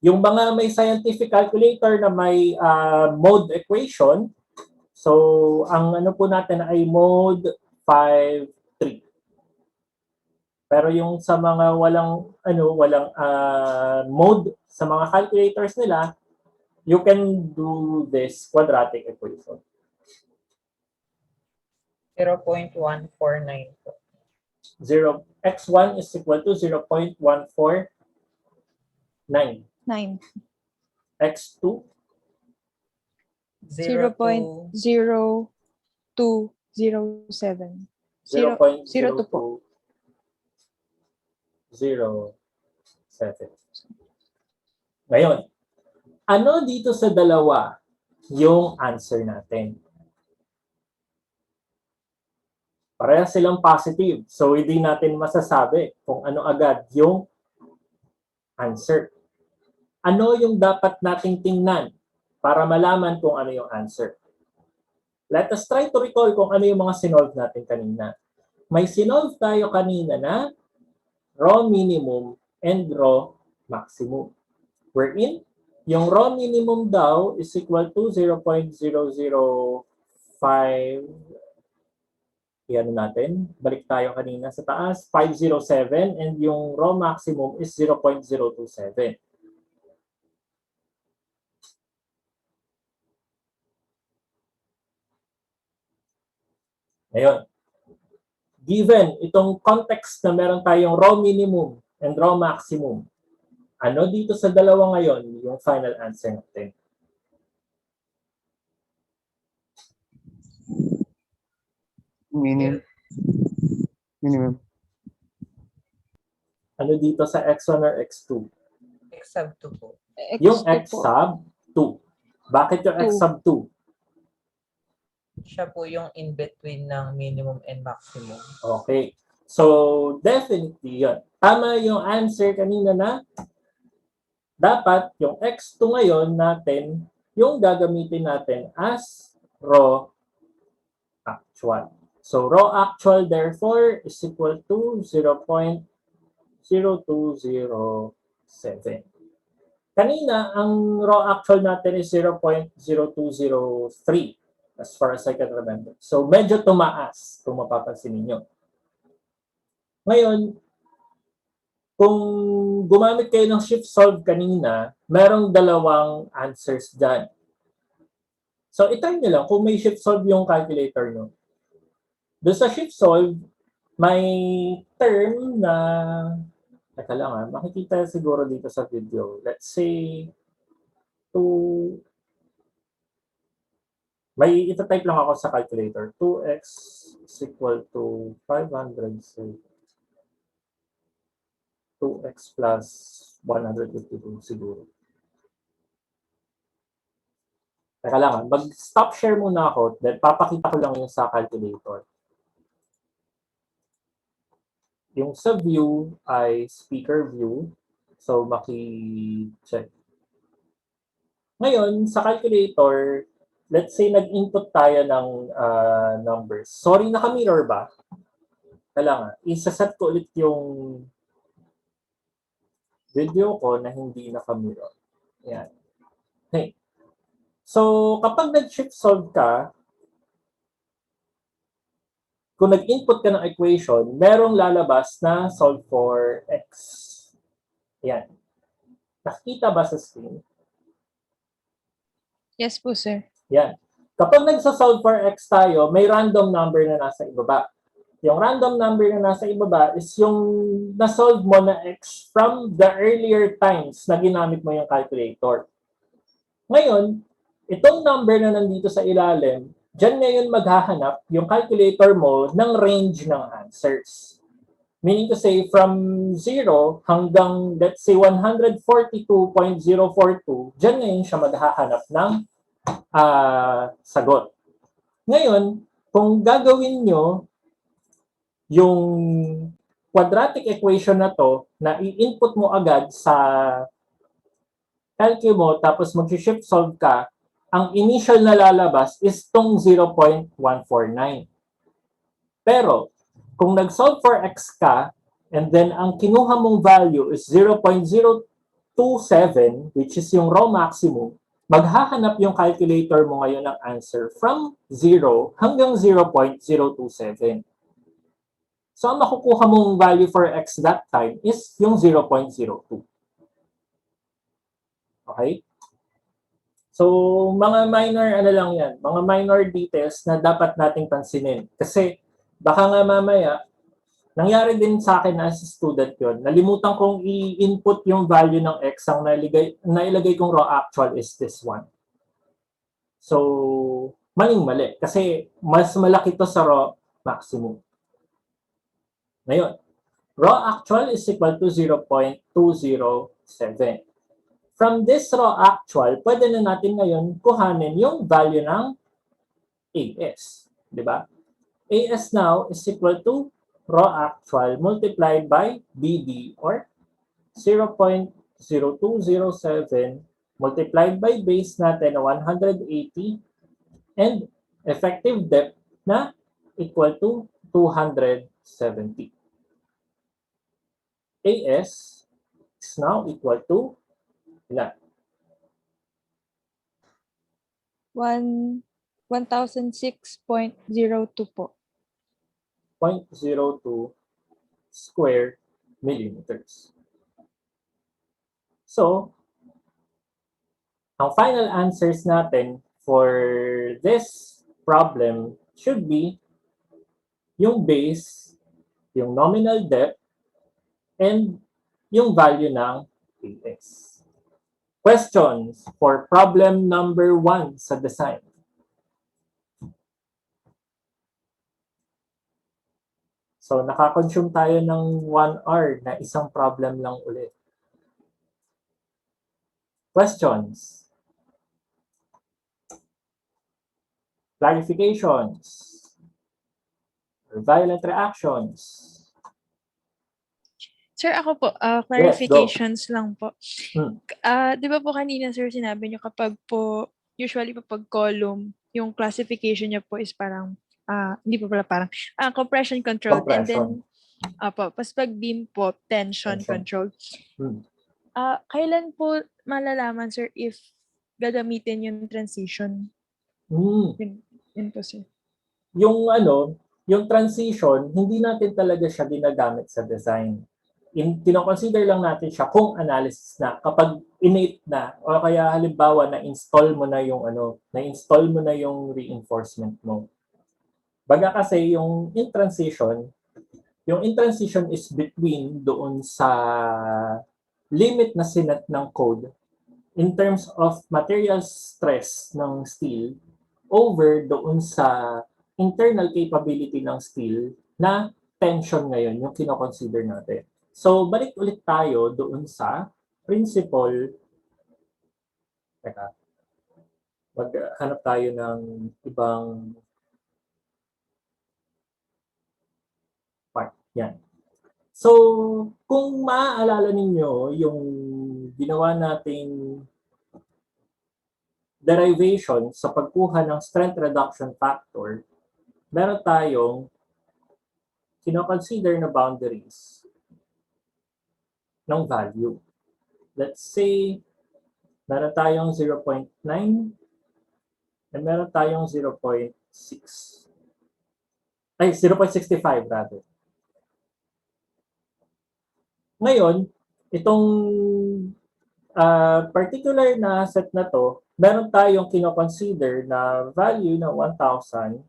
Yung mga may scientific calculator na may mode equation, so ang ano po natin ay mode 5-3. Pero yung sa mga walang mode sa mga calculators nila, you can do this quadratic equation. 0.149 po. X1 is equal to 0.149. 9. X2 0.0207. 0.02 po. 0.0207. Ngayon, ano dito sa dalawa yung answer natin? Pareha silang positive. So, hindi natin masasabi kung ano agad yung answer. Ano yung dapat nating tingnan para malaman kung ano yung answer? Let us try to recall kung ano yung mga sinolve natin kanina. May sinolve tayo kanina na raw minimum and raw maximum. Wherein, yung raw minimum daw is equal to 0.005. Yan natin. Balik tayo kanina sa taas. 507 and yung raw maximum is 0.027. Ngayon, given itong context na meron tayong raw minimum and raw maximum, ano dito sa dalawa ngayon yung final answer natin? Minimum. Ano dito sa x1 or x2? X sub 2 po. Yung x sub 2. Bakit yung x sub 2? Siya po yung in between ng minimum and maximum. Okay. So, definitely yun. Tama yung answer kanina na dapat yung x2 ngayon natin yung gagamitin natin as raw actual. So, raw actual therefore is equal to 0.0207. Kanina, ang raw actual natin is 0.0203 as far as I can remember. So, medyo tumaas kung mapapansin ninyo. Ngayon, kung gumamit kayo ng shift solve kanina, merong dalawang answers dyan. So, itry nyo lang kung may shift solve yung calculator nyo. Doon sa shift solve, may term na, teka lang makikita siguro dito sa video. Let's say, may itatype lang ako sa calculator. 2x is equal to 500. 2x plus 152 siguro. Teka lang mag-stop share muna ako, then papakita ko lang yung sa calculator. Yung sa view ay speaker view. So, maki-check. Ngayon, sa calculator, let's say nag-input tayo ng numbers. Sorry, naka-mirror ba? Kailangan, isaset ko ulit yung video ko na hindi naka-mirror. Yan. Okay. So, kapag nag-shift solve ka, kung nag-input ka ng equation, merong lalabas na solve for x. Yan. Nakikita ba sa screen? Yes po, sir. Yan. Kapag nagsa-solve for x tayo, may random number na nasa ibaba. Yung random number na nasa ibaba is yung na-solve mo na x from the earlier times na ginamit mo yung calculator. Ngayon, itong number na nandito sa ilalim, dyan ngayon maghahanap yung calculator mo ng range ng answers. Meaning to say, from 0 hanggang, let's say, 142.042, dyan ngayon siya maghahanap ng sagot. Ngayon, kung gagawin nyo yung quadratic equation na to, na i-input mo agad sa calculus mo, tapos mag-shift solve ka, ang initial na lalabas is tong 0.149. Pero, kung nag-solve for x ka, and then ang kinuha mong value is 0.027, which is yung raw maximum, maghahanap yung calculator mo ngayon ng answer from 0 hanggang 0.027. So, ang makukuha mong value for x that time is yung 0.02. Okay? So, mga minor lang yan, mga minor details na dapat nating pansinin. Kasi, baka nga mamaya, nangyari din sa akin as a student yon. Nalimutan kong i-input yung value ng x, ang nailagay kong raw actual is this one. So, maling-mali. Kasi, mas malaki to sa raw maximum. Ngayon, raw actual is equal to 0.207. From this raw actual, pwede na natin ngayon kuhanin yung value ng AS. Di ba? AS now is equal to raw actual multiplied by BD or 0.0207 multiplied by base natin na 180 and effective depth na equal to 270. AS is now equal to ilan? 1006.02 po. 0.02 square millimeters. So, ang final answers natin for this problem should be yung base, yung nominal depth, and yung value ng AS. Questions for problem number 1 sa design. So, nakakonsume tayo ng 1 hour na isang problem lang ulit. Questions? Clarifications? Or violent reactions? Sir, ako po, clarifications lang po. Hmm. Di ba po kanina, sir, sinabi niyo kapag po, usually po pag column, yung classification niya po is parang, hindi po pala parang, compression controlled. And then, pas pag beam po, tension controlled. Hmm. Kailan po malalaman, sir, if gagamitin yung transition? Yun po, sir. Yung transition, hindi natin talaga siya ginagamit sa design. Kino-consider lang natin siya kung analysis na, kapag innate na, o kaya halimbawa na-install mo na yung reinforcement mo. Baga kasi yung in transition is between doon sa limit na sinet ng code in terms of material stress ng steel over doon sa internal capability ng steel na tension ngayon yung kino-consider natin. So, balik ulit tayo doon sa principle. Teka. Maghanap tayo ng ibang part. Yan. So, kung maaalala ninyo yung ginawa nating derivation sa pagkuha ng strength reduction factor, meron tayong kino-consider na boundaries ng value. Let's say, meron tayong 0.9 and meron tayong 0.6. 0.65 rather. Ngayon, itong particular na set na to, meron tayong kino-consider na value na 1,000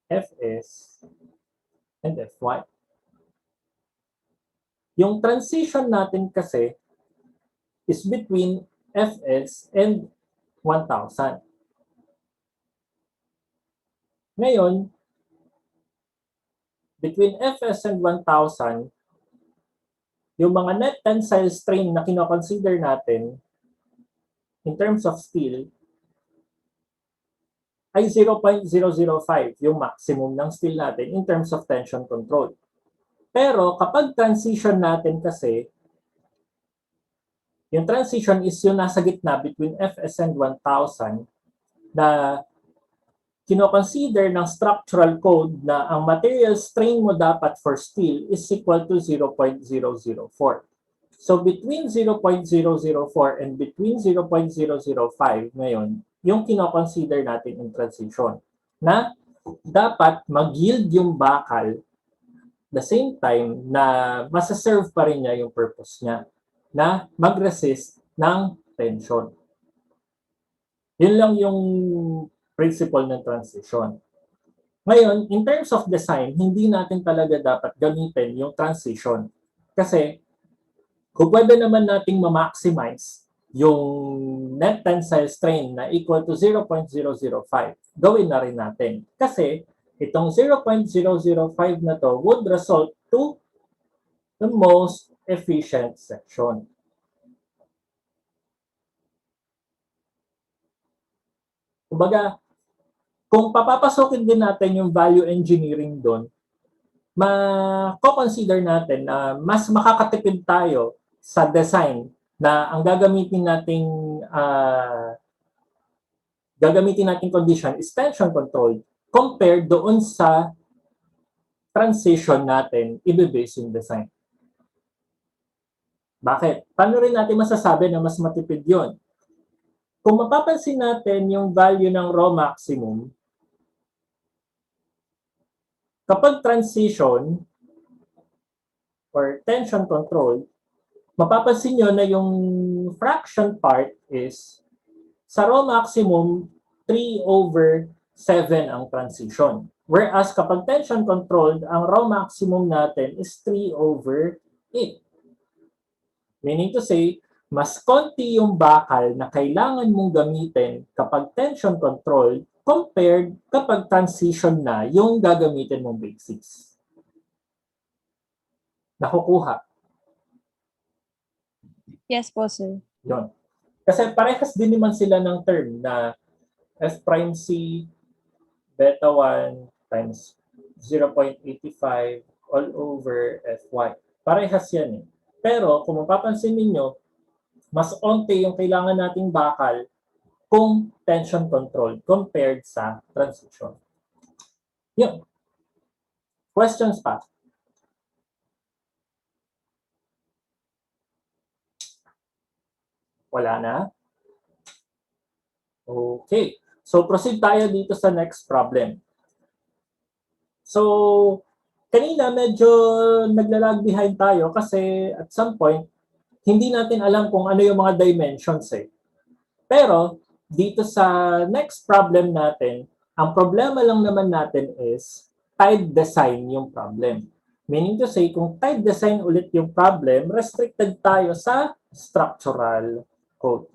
Fs and Fy. Yung transition natin kasi is between Fs and 1,000. Ngayon, between Fs and 1,000, yung mga net tensile strain na kino-consider natin in terms of steel ay 0.005 yung maximum ng steel natin in terms of tension control. Pero kapag transition natin kasi, yung transition is yung nasa gitna between Fs and 1,000 na kino-consider ng structural code na ang material strain mo dapat for steel is equal to 0.004. So between 0.004 and between 0.005 ngayon, yung kino-consider natin in transition na dapat mag-yield yung bakal the same time na masaserve pa rin niya yung purpose niya na mag-resist ng tension. Yun lang yung principle ng transition. Ngayon, in terms of design, hindi natin talaga dapat gamitin yung transition. Kasi, kung pwede naman nating ma-maximize yung net tensile strain na equal to 0.005, gawin na rin natin. Kasi, itong 0.005 na to would result to the most efficient section. Kumbaga, kung papapasokin din natin yung value engineering doon, ma-consider natin na mas makakatipid tayo sa design na ang gagamitin nating condition is tension control compared doon sa transition natin i-base yung design. Bakit? Paano rin natin masasabi na mas matipid yon? Kung mapapansin natin yung value ng raw maximum, kapag transition or tension control, mapapansin nyo na yung fraction part is sa raw maximum, 3/7 ang transition. Whereas kapag tension controlled, ang raw maximum natin is 3/8. Meaning to say, mas konti yung bakal na kailangan mong gamitin kapag tension controlled compared kapag transition na yung gagamitin mong basics. Nakukuha. Yes po, sir. Yun. Kasi parehas din naman sila ng term na F prime C beta 1 times 0.85 all over Fy. Parehas yan eh. Pero kung mapapansin ninyo, mas onti yung kailangan nating bakal kung tension control compared sa transition. Yun. Questions pa? Wala na? Okay. So proceed tayo dito sa next problem. So, kanina medyo naglalag behind tayo kasi at some point, hindi natin alam kung ano yung mga dimensions eh. Pero, dito sa next problem natin, ang problema lang naman natin is tied design yung problem. Meaning to say, kung tied design ulit yung problem, restricted tayo sa structural code.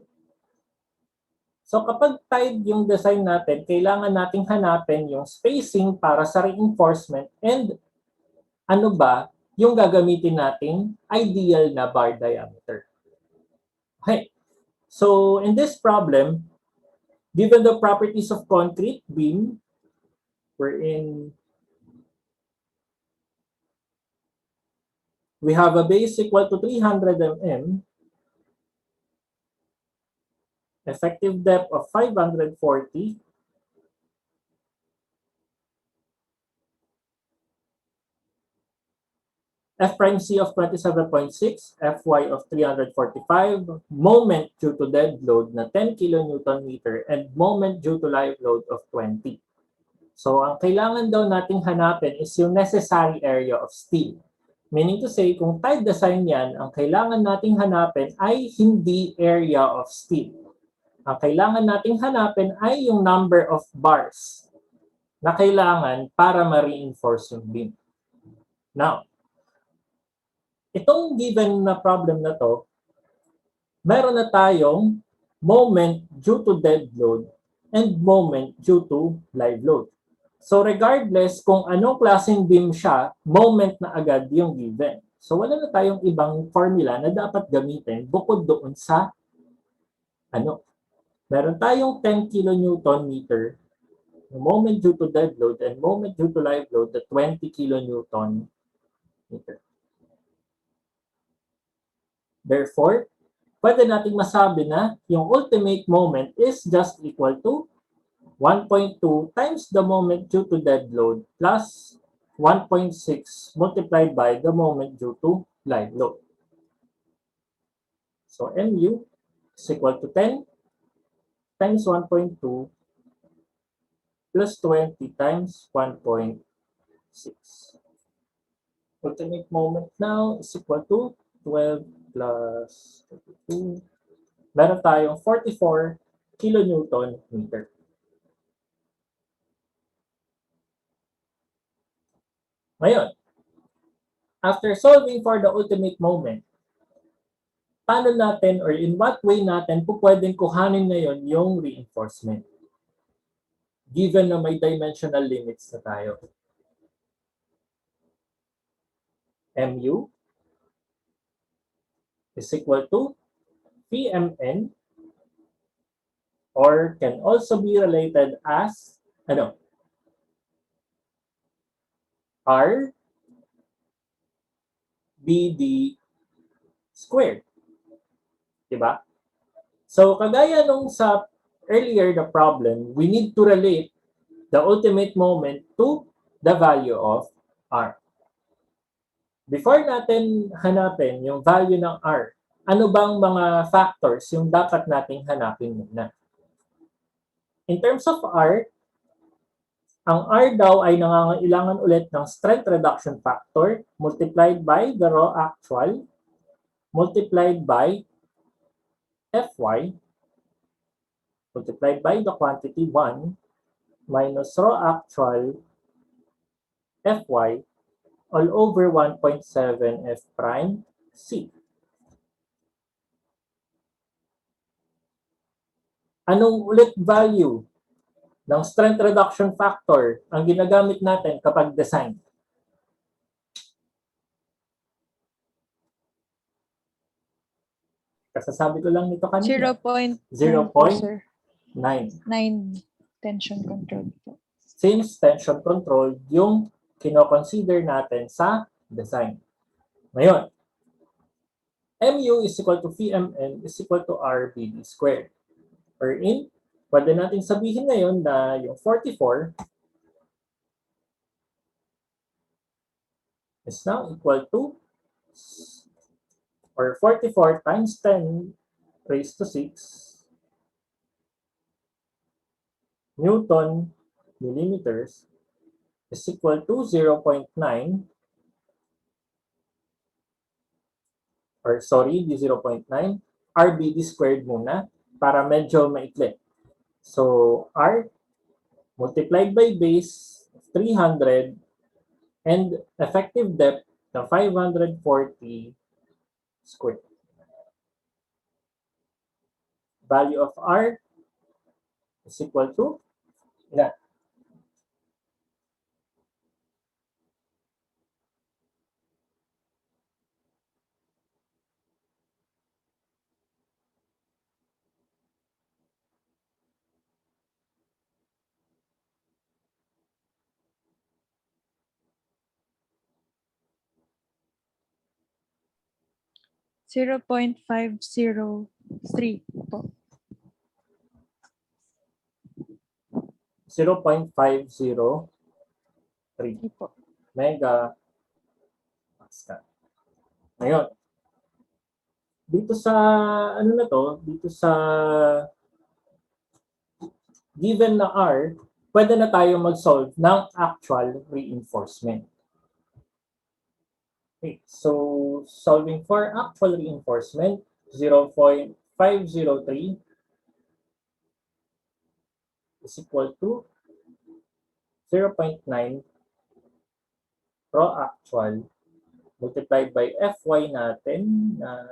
So kapag tied yung design natin, kailangan nating hanapin yung spacing para sa reinforcement and ano ba yung gagamitin nating ideal na bar diameter. Okay. So in this problem, given the properties of concrete beam, we have a base equal to 300 mm, effective depth of 540, F prime C of 27.6, Fy of 345, moment due to dead load na 10 kN meter, and moment due to live load of 20. So, ang kailangan daw nating hanapin is yung necessary area of steel. Meaning to say, kung tied design yan, ang kailangan nating hanapin ay hindi area of steel. Ang kailangan nating hanapin ay yung number of bars na kailangan para ma-reinforce yung beam. Now, itong given na problem na to, meron na tayong moment due to dead load and moment due to live load. So regardless kung anong klaseng beam siya, moment na agad yung given. So wala na tayong ibang formula na dapat gamitin bukod doon sa meron tayong 10 kilonewton meter, moment due to dead load and moment due to live load at 20 kilonewton meter. Therefore, pwede nating masabi na yung ultimate moment is just equal to 1.2 times the moment due to dead load plus 1.6 multiplied by the moment due to live load. So mu is equal to 10 times 1.2 plus 20 times 1.6. Ultimate moment now is equal to 12 plus 32. Meron tayong 44 kilonewton meter. Ngayon, after solving for the ultimate moment, paano natin or in what way natin po pwedeng kuhanin ngayon yung reinforcement? Given na may dimensional limits na tayo. Mu is equal to Pmn or can also be related as R BD squared. Diba? So, kagaya nung sa earlier the problem, we need to relate the ultimate moment to the value of R. Before natin hanapin yung value ng R, ano bang mga factors yung dapat nating hanapin muna? In terms of R, ang R daw ay nangangailangan ulit ng strength reduction factor multiplied by the raw actual multiplied by Fy multiplied by the quantity 1 minus raw actual Fy all over 1.7 F prime C. Anong ulit value ng strength reduction factor ang ginagamit natin kapag design? Kasasabi ko lang nito kanina. 0.9 0.9. 9 tension control po. Since tension control yung kino-consider natin sa design. Ngayon, mu is equal to Vmn is equal to RBD squared. Wherein, pwede natin sabihin ngayon na yung 44 is now equal to or 44 times 10 raised to 6 Newton millimeters is equal to 0.9 or sorry, di 0.9 RBD squared muna para medyo maikli. So, R multiplied by base 300 and effective depth na 540 squared. Value of R is equal to ilan? $0.503 po. 0.503 Po. mega pascal. Ngayon, dito sa dito sa given na R, pwede na tayo mag-solve ng actual reinforcement. Okay, so solving for actual reinforcement, 0.503 is equal to 0.9 raw actual multiplied by Fy natin na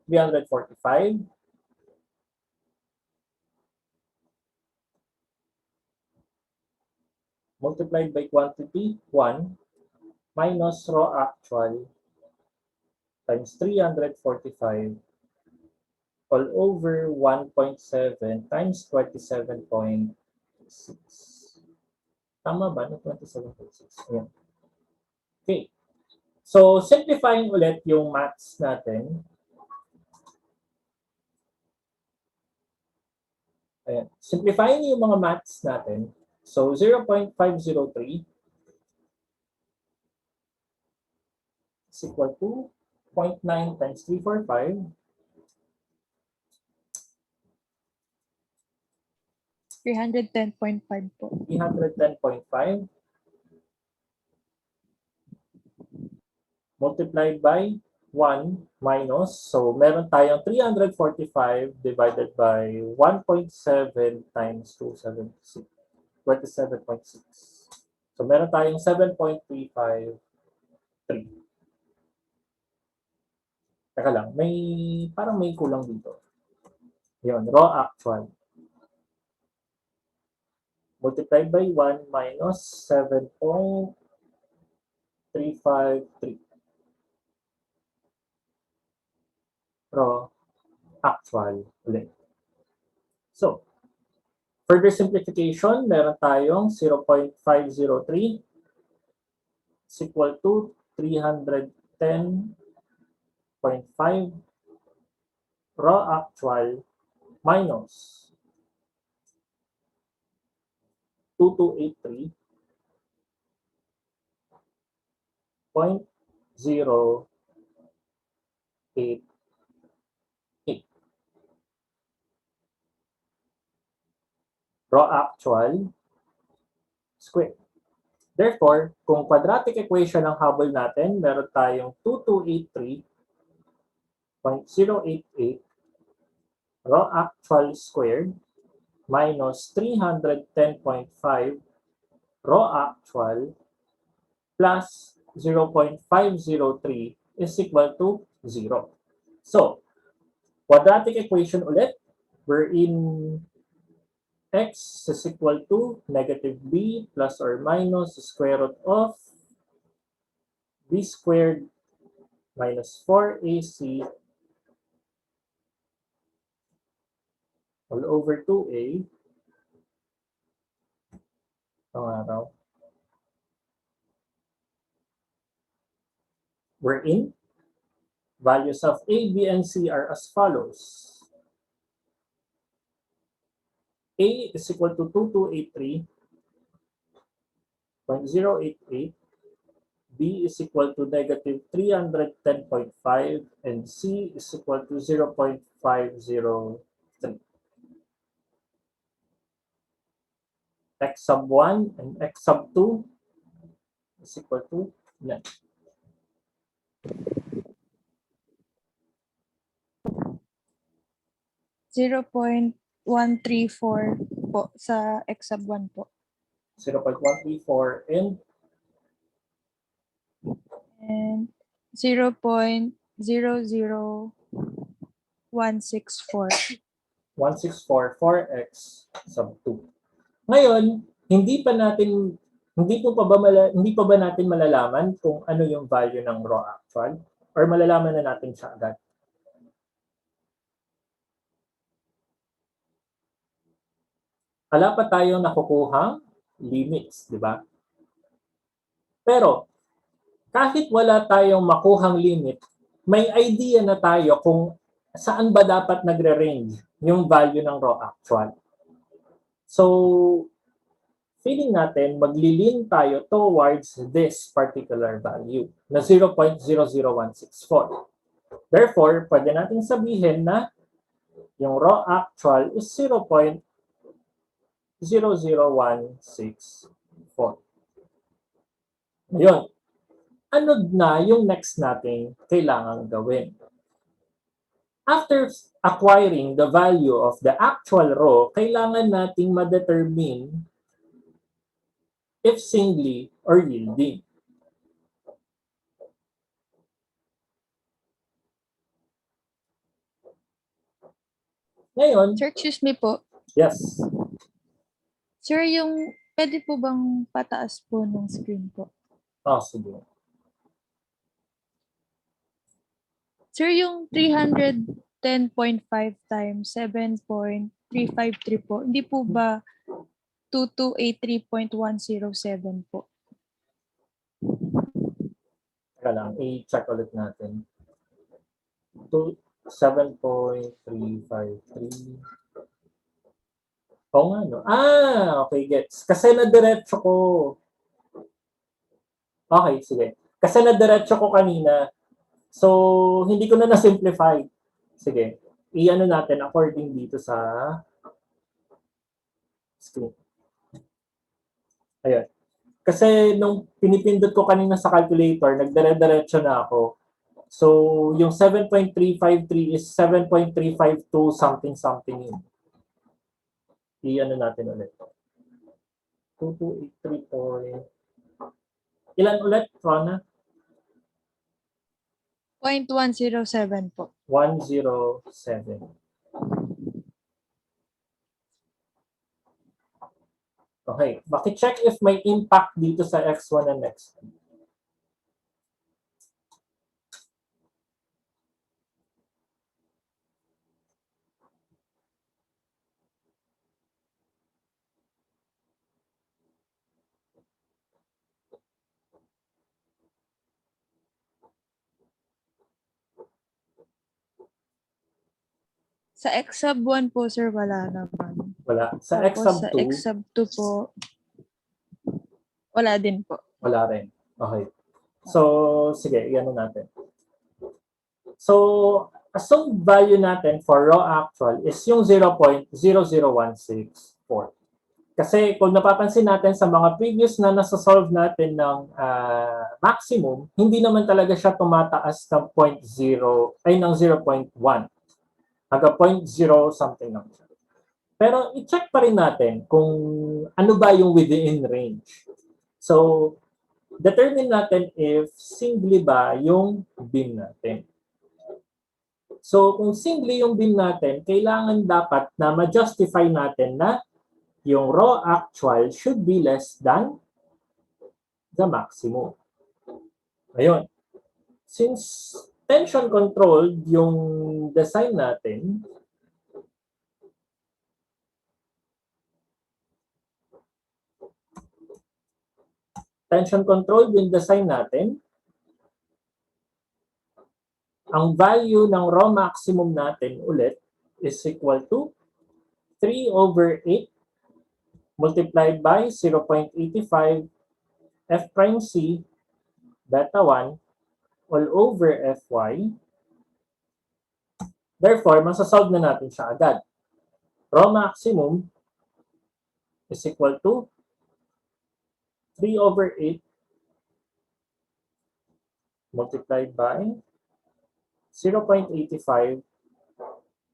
345 multiplied by quantity 1 minus raw actual times 345 all over 1.7 times 27.6. Tama ba? No, 27.6. Ayan. Okay. So, simplifying ulit yung maths natin. Ayan. Simplifying yung mga maths natin. So, 0.503 is equal to 0.9 times 345. 310.5 po. 310.5 multiplied by 1 minus, so meron tayong 345 divided by 1.7 times 276, 27.6. So meron tayong 7.353. Teka lang, parang may kulang dito. Yun, raw actual. Multiplied by 1 minus 7.353. Raw actual ulit. So, further simplification, meron tayong 0.503 is equal to 310.5 raw actual minus 2283.088 raw actual square. Therefore, kung quadratic equation ang habol natin, meron tayong 2283.088 raw actual squared minus 310.5 raw actual plus 0.503 is equal to 0. So, quadratic equation ulit, wherein x is equal to negative b plus or minus the square root of b squared minus 4ac all over 2a. Wherein values of a, b, and c are as follows. A is equal to 2283.088, B is equal to negative 310.5, and C is equal to 0.503. X sub 1 and X sub 2 is equal to yan. $0.134 po sa X sub 1 po. 0.134 and 0.00164. 164 for X sub 2. Ngayon, hindi pa ba natin malalaman kung ano yung value ng raw actual, or malalaman na natin siya agad? Wala pa tayong nakukuhang limits, di ba? Pero kahit wala tayong makuhang limit, may idea na tayo kung saan ba dapat nagre-range yung value ng raw actual. So, feeling natin, maglilin tayo towards this particular value na 0.00164. Therefore, pwede natin sabihin na yung raw actual is 0.00164. Ngayon, ano na yung next natin kailangan gawin? After acquiring the value of the actual row, kailangan nating ma-determine if singly or yielding. Ngayon, Sir, excuse me po. yes. Sir, pwede po bang pataas po ng screen po? Sige. Sir, yung 310.5 times 7.353 po, hindi po ba 2283.107 po? Teka lang, i-check ulit natin. 7.353. Oo nga, no? Okay, gets. Kasi na-diretso ko. Okay, sige. Kasi na-diretso ko kanina. So, hindi ko na na-simplify. Sige. I-ano natin according dito sa screen. Ayun. Kasi nung pinipindot ko kanina sa calculator, nagdire-diretso na ako. So, yung 7.353 is 7.352 something yun. I-ano natin ulit. 2283 point. Ilan ulit, Rona? 0.107 po. 107. Okay. Baki-check if may impact dito sa X1 and X2. Sa X sub 1 po, sir, wala naman. Wala. Sa X Tapos sub sa 2, X sub 2 po, wala din po. wala rin. Okay. So, sige, iyan natin. So, assumed value natin for raw actual is yung 0.00164. Kasi kung napapansin natin sa mga previous na nasa-solve natin ng maximum, hindi naman talaga siya tumataas ng 0.0, ay ng 0.1. Hanggang 0.0 something lang siya. Pero i-check pa rin natin kung ano ba yung within range. So, determine natin if singly ba yung bin natin. So, kung singly yung bin natin, kailangan dapat na ma-justify natin na yung raw actual should be less than the maximum. Ayun. Since tension controlled yung design natin, ang value ng raw maximum natin ulit is equal to 3 over 8 multiplied by 0.85 f prime c beta 1 all over fy. Therefore, masasolve na natin siya agad. Raw maximum is equal to 3 over 8 multiplied by 0.85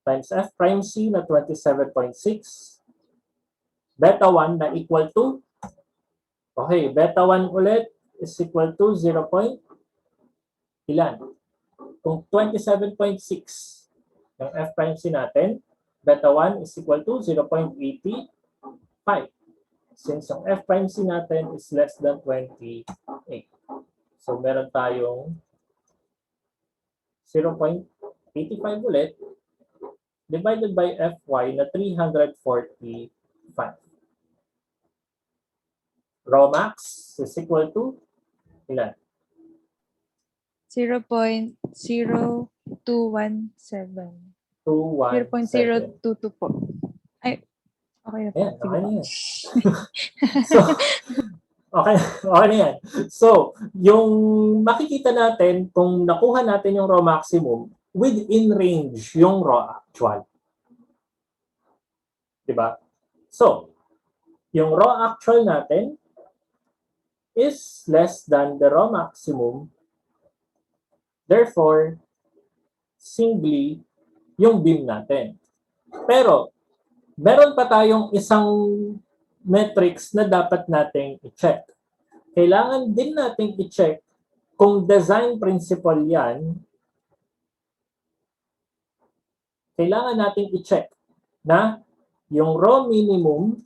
times f prime c na 27.6 beta 1 na equal to, okay, beta 1 ulit is equal to 0. Ilan? Kung 27.6 yung f prime c natin, beta 1 is equal to 0.85. Since yung f prime c natin is less than 28. So, meron tayong 0.85 ulit divided by fy na 345. Raw max is equal to ilan? 0.0217. 217. 0.022 po. Ay, okay na po. Ayan, Sige okay po. na yan. So, okay na yan. So, yung makikita natin, kung nakuha natin yung raw maximum, within range yung raw actual. Diba? So, yung raw actual natin is less than the raw maximum. Therefore, singly yung beam natin. Pero, meron pa tayong isang metrics na dapat nating i-check. Kailangan din nating i-check kung design principle yan, kailangan nating i-check na yung raw minimum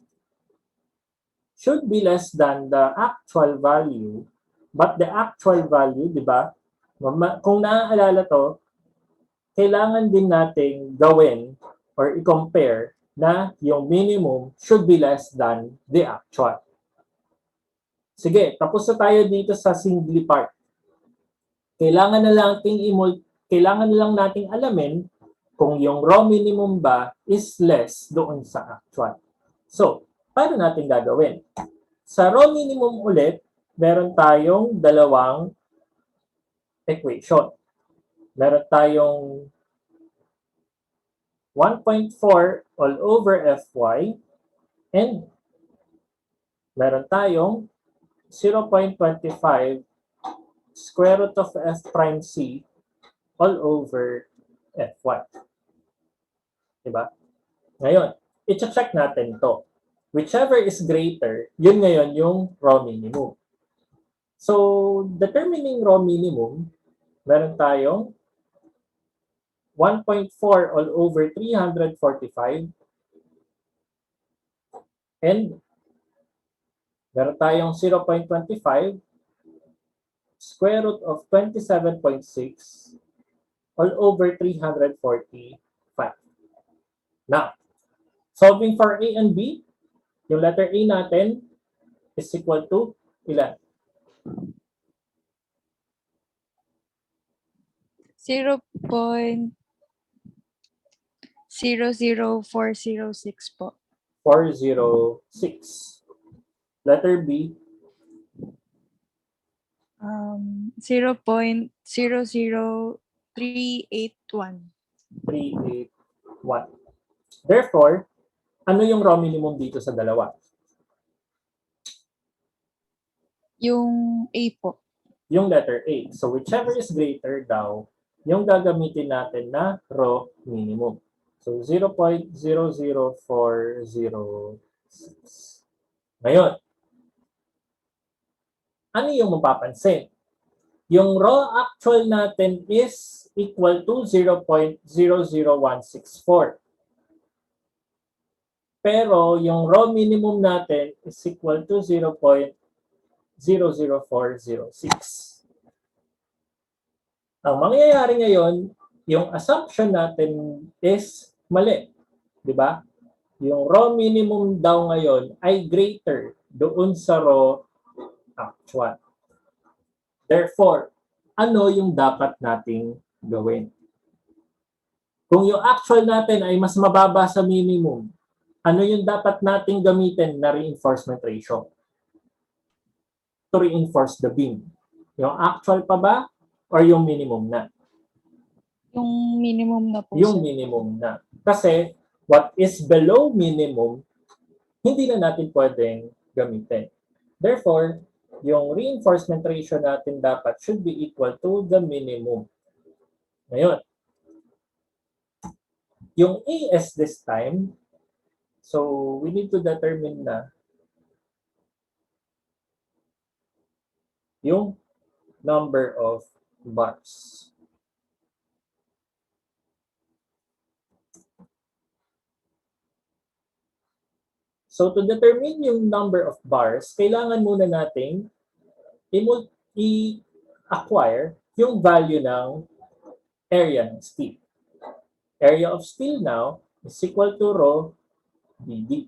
should be less than the actual value, but the actual value, di ba? Kung naaalala to, kailangan din nating gawin or i-compare na yung minimum should be less than the actual. Sige, tapos na tayo dito sa singly part. Kailangan na lang nating alamin kung yung raw minimum ba is less doon sa actual. So, paano natin gagawin? Sa raw minimum ulit, meron tayong dalawang equation. Meron tayong 1.4 all over Fy and meron tayong 0.25 square root of F prime C all over Fy. Diba? Ngayon, i-check natin to. Whichever is greater, yun ngayon yung raw minimum. So, determining raw minimum, meron tayong 1.4 all over 345 and meron tayong 0.25 square root of 27.6 all over 345. Now, solving for A and B, yung letter A natin is equal to ilan? 0.00406 po. 406. Letter B, 0.00381. 381. Therefore, ano yung raw minimum dito sa dalawa? Yung A po. Yung letter A. So, whichever is greater daw, yung gagamitin natin na raw minimum. So, 0.00406. Ngayon, ano yung mapapansin? Yung raw actual natin is equal to 0.00164. Pero yung raw minimum natin is equal to 0.00406. Ang mangyayari ngayon, yung assumption natin is mali. Di ba? Yung raw minimum daw ngayon ay greater doon sa raw actual. Therefore, ano yung dapat nating gawin? Kung yung actual natin ay mas mababa sa minimum, ano yung dapat nating gamitin na reinforcement ratio to reinforce the beam? Yung actual pa ba or yung minimum na? Yung minimum na po. Yung minimum na. Kasi what is below minimum, hindi na natin pwedeng gamitin. Therefore, yung reinforcement ratio natin dapat should be equal to the minimum. Ngayon, yung AS this time, so we need to determine na yung number of bars. So to determine yung number of bars, kailangan muna nating i-acquire yung value ng area ng steel. Area of steel now is equal to rho BD.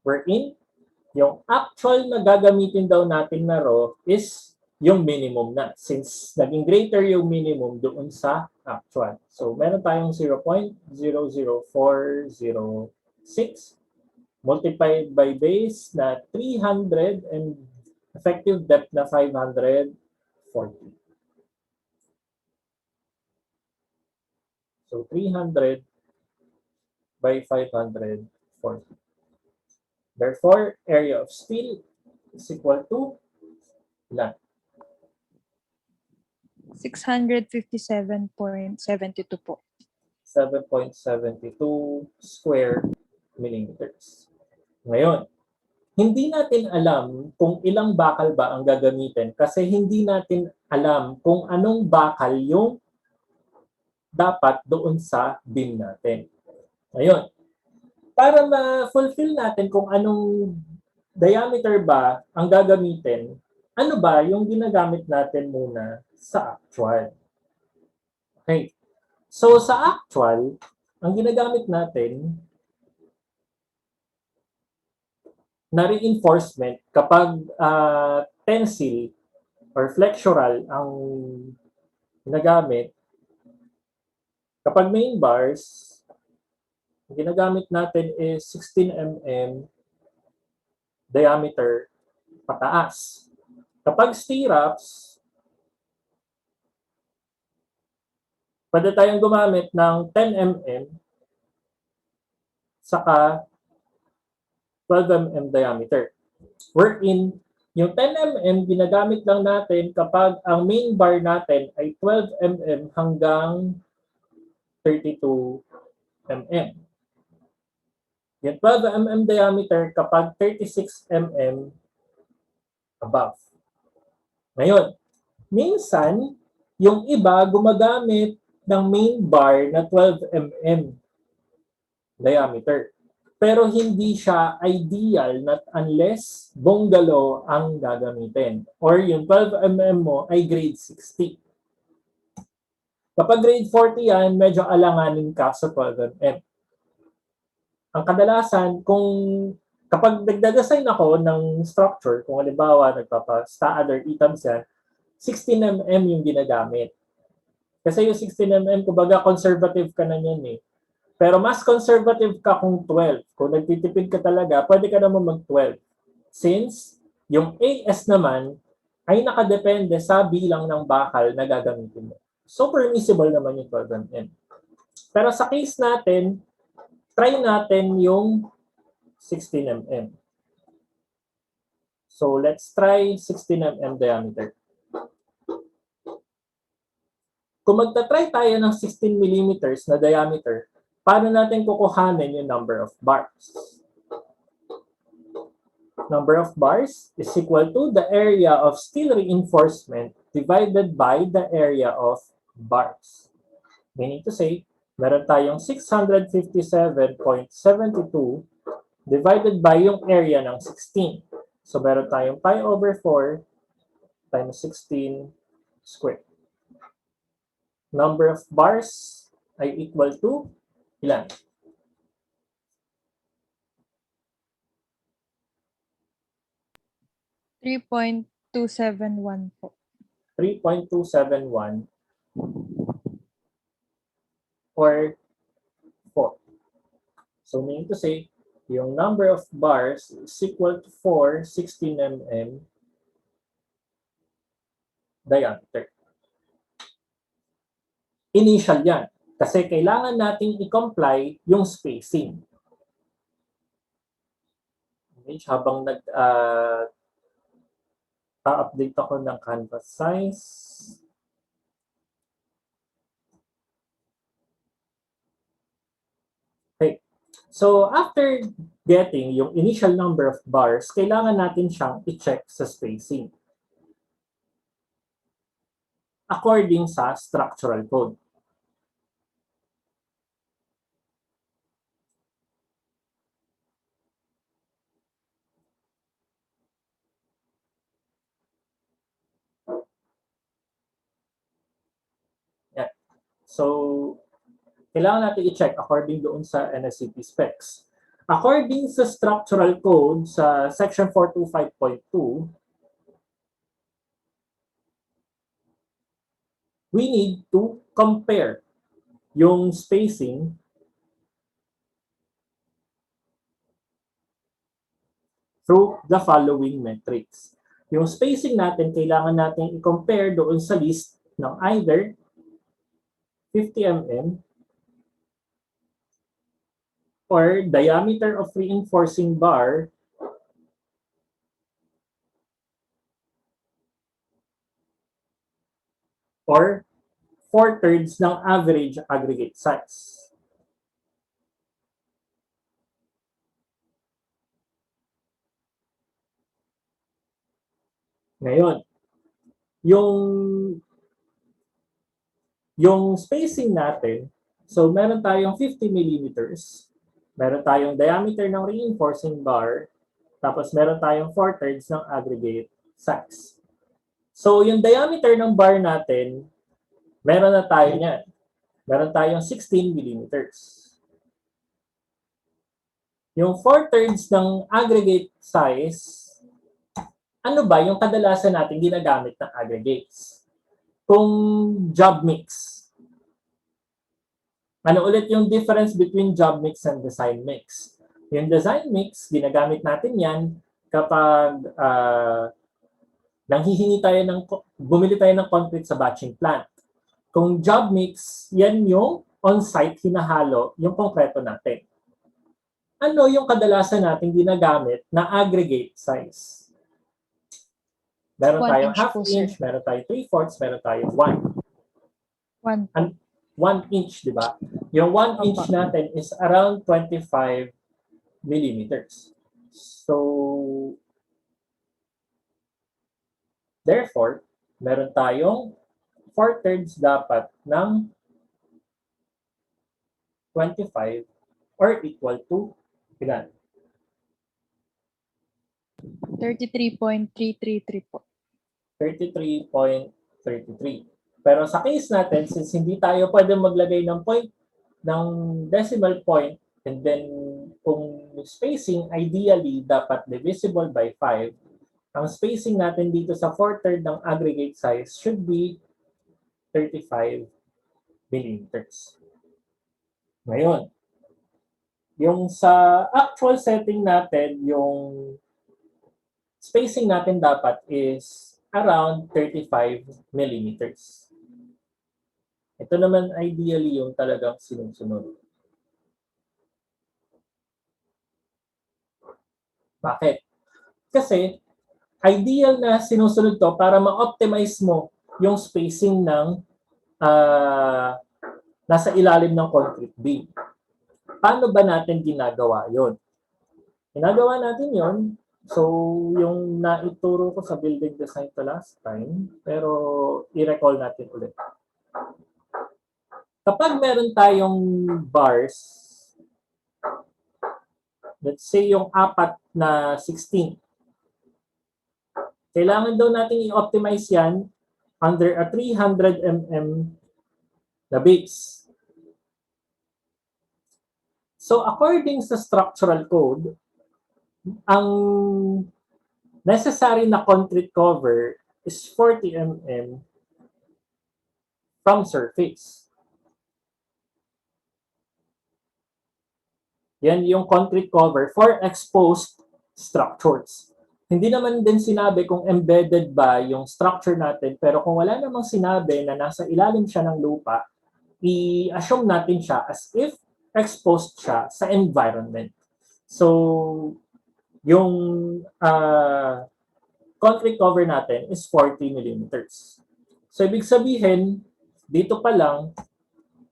Wherein, yung actual na gagamitin daw natin na rho is yung minimum na. Since naging greater yung minimum doon sa actual. So, meron tayong 0.00406 multiplied by base na 300 and effective depth na 540. So 300 by 540. Therefore, area of steel is equal to Ilan? 657.72 po. 7.72 square millimeters. Ngayon, hindi natin alam kung ilang bakal ba ang gagamitin kasi hindi natin alam kung anong bakal yung dapat doon sa bin natin. Ngayon, para ma-fulfill natin kung anong diameter ba ang gagamitin, ano ba yung ginagamit natin muna sa actual? Okay. So sa actual, ang ginagamit natin na reinforcement kapag tensile or flexural ang ginagamit, kapag main bars, ang ginagamit natin is 16 mm diameter pataas. Kapag stirrups, pwede tayong gumamit ng 10 mm saka 12 mm diameter. Wherein, yung 10 mm ginagamit lang natin kapag ang main bar natin ay 12 mm hanggang 32 mm. Yung 12 mm diameter kapag 36 mm above. Ngayon, minsan, yung iba gumagamit ng main bar na 12 mm diameter. Pero hindi siya ideal not unless bungalow ang gagamitin. Or yung 12 mm mo ay grade 60. Kapag grade 40 yan, medyo alanganin ka sa 12 mm. Ang kadalasan, kapag nagdadesign ako ng structure, kung halimbawa nagpapa-STAAD or ETABS yan, 16 mm yung ginagamit. Kasi yung 16 mm, kumbaga conservative ka na yan eh. Pero mas conservative ka kung 12. Kung nagtitipid ka talaga, pwede ka naman mag-12. Since yung AS naman ay nakadepende sa bilang ng bakal na gagamitin mo. So permissible naman yung 12 mm. Pero sa case natin, try natin yung 16 mm. So let's try 16 mm diameter. Kung magta-try tayo ng 16 millimeters na diameter, paano natin kukuhanin yung number of bars? Number of bars is equal to the area of steel reinforcement divided by the area of bars. Meaning to say, meron tayong 657.72 divided by yung area ng 16. So meron tayong pi over 4 times 16 squared. Number of bars ay equal to ilan? 3.271 po. 3.271 or 4. So meaning to say, yung number of bars is equal to 4 16 mm diameter. Initial yan. Kasi kailangan nating i-comply yung spacing. Okay, habang update ako ng canvas size. Okay. So, after getting yung initial number of bars, kailangan natin siyang i-check sa spacing according sa structural code. Yan. So, kailangan natin i-check according doon sa NSCP specs. According sa structural code sa section 425.2, we need to compare yung spacing through the following metrics. Yung spacing natin, kailangan natin i-compare doon sa list ng either 50 mm or diameter of reinforcing bar 4/3 ng average aggregate size. Ngayon, yung spacing natin, so meron tayong 50 millimeters, meron tayong diameter ng reinforcing bar, tapos meron tayong 4/3 ng aggregate size. So yung diameter ng bar natin, meron na tayo niyan. Meron tayong 16 millimeters. Yung 4/3 ng aggregate size, ano ba yung kadalasan natin ginagamit ng aggregates? Kung job mix. Ano ulit yung difference between job mix and design mix? Yung design mix, ginagamit natin yan kapag bumili tayo ng concrete sa batching plant. Kung job mix, yan yung on-site hinahalo yung konkreto natin. Ano yung kadalasan natin ginagamit na aggregate size? Meron 1 tayong inch half po, sir. inch, meron tayong 3/4, meron tayong 1. 1 inch, di ba? Yung 1 inch natin is around 25 millimeters. So, therefore, meron tayong 4/3 dapat ng 25 or equal to ilan? 33.333 po. 33.33. Pero sa case natin, since hindi tayo pwede maglagay ng decimal point, and then kung spacing, ideally, dapat divisible by 5, ang spacing natin dito sa 4/3 ng aggregate size should be 35 millimeters. Ngayon, yung sa actual setting natin, yung spacing natin dapat is around 35 millimeters. Ito naman ideally yung talagang sinusunod. Bakit? Kasi ideal na sinusunod to para ma-optimize mo yung spacing ng nasa ilalim ng concrete beam. Paano ba natin ginagawa yon? Ginagawa natin yon, so yung naituro ko sa building design to last time, pero i-recall natin ulit. Kapag meron tayong bars, let's say yung 4 na 16, kailangan daw natin i-optimize yan under a 300 mm na base. So according sa structural code, ang necessary na concrete cover is 40 mm from surface. Yan yung concrete cover for exposed structures. Hindi naman din sinabi kung embedded ba yung structure natin, pero kung wala namang sinabi na nasa ilalim siya ng lupa, i-assume natin siya as if exposed siya sa environment. So, yung concrete cover natin is 40 millimeters. So, ibig sabihin, dito pa lang,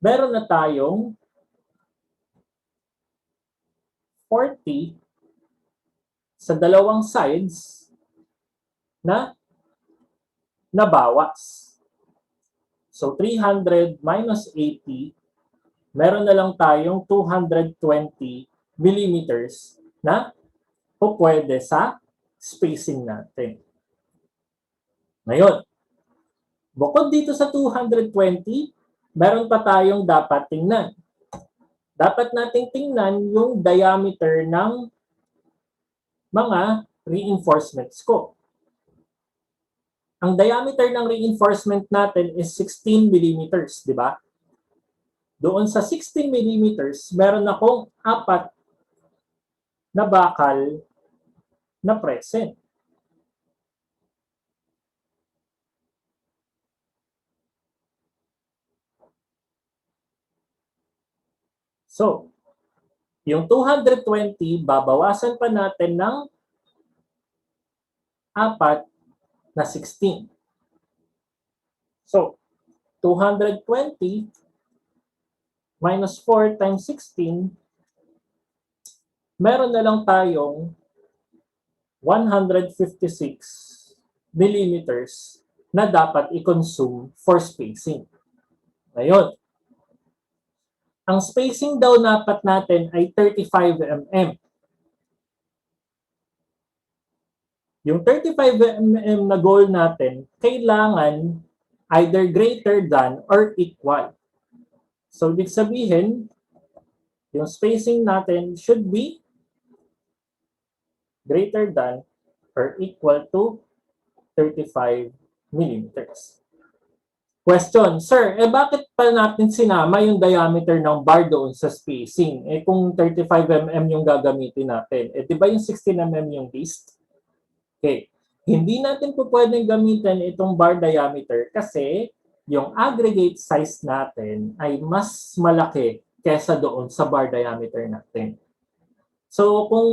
meron na tayong 40 sa dalawang sides na nabawas. So 300 minus 80, meron na lang tayong 220 millimeters na pupwede sa spacing natin. Ngayon, bukod dito sa 220, meron pa tayong dapat tingnan. Dapat nating tingnan yung diameter ng mga reinforcements ko. Ang diameter ng reinforcement natin is 16 millimeters, di ba? Doon sa 16 millimeters, meron akong 4 na bakal na present. So, yung 220, babawasan pa natin ng 4 na 16. So, 220 minus 4 times 16, meron na lang tayong 156 millimeters na dapat i-consume for spacing. Ngayon, ang spacing daw dapat natin ay 35 mm. Yung 35 mm na goal natin, kailangan either greater than or equal. So, ibig sabihin, yung spacing natin should be greater than or equal to 35 millimeters. Question, Sir, bakit pa natin sinama yung diameter ng bar doon sa spacing? Kung 35 mm yung gagamitin natin, di ba yung 16 mm yung least? Okay. Hindi natin po pwedeng gamitin itong bar diameter kasi yung aggregate size natin ay mas malaki kesa doon sa bar diameter natin. So, kung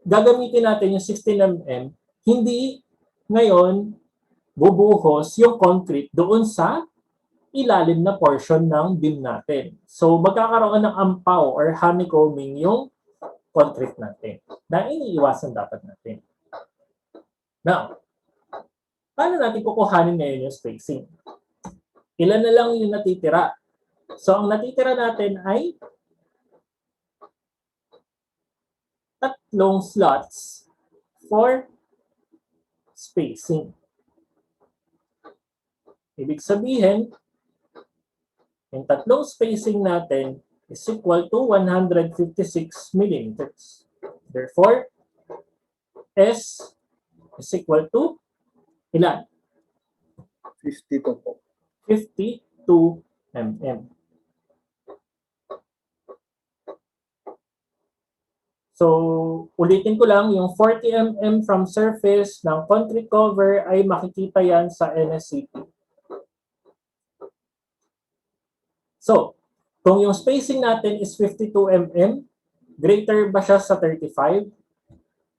gagamitin natin yung 16 mm, hindi ngayon bubuhos yung concrete doon sa ilalim na portion ng beam natin. So, magkakaroon ng ampaw or honeycombing yung concrete natin na iniiwasan dapat natin. Now, paano natin kukuhanin ngayon yung spacing? Ilan na lang yung natitira? So, ang natitira natin ay tatlong slots for spacing. Ibig sabihin, yung tatlong spacing natin is equal to 156 millimeters. Therefore, S is equal to ilan? 52 po. 52 mm. So, ulitin ko lang, yung 40 mm from surface ng concrete cover ay makikita yan sa NSCP. So, kung yung spacing natin is 52 mm, greater ba siya sa 35?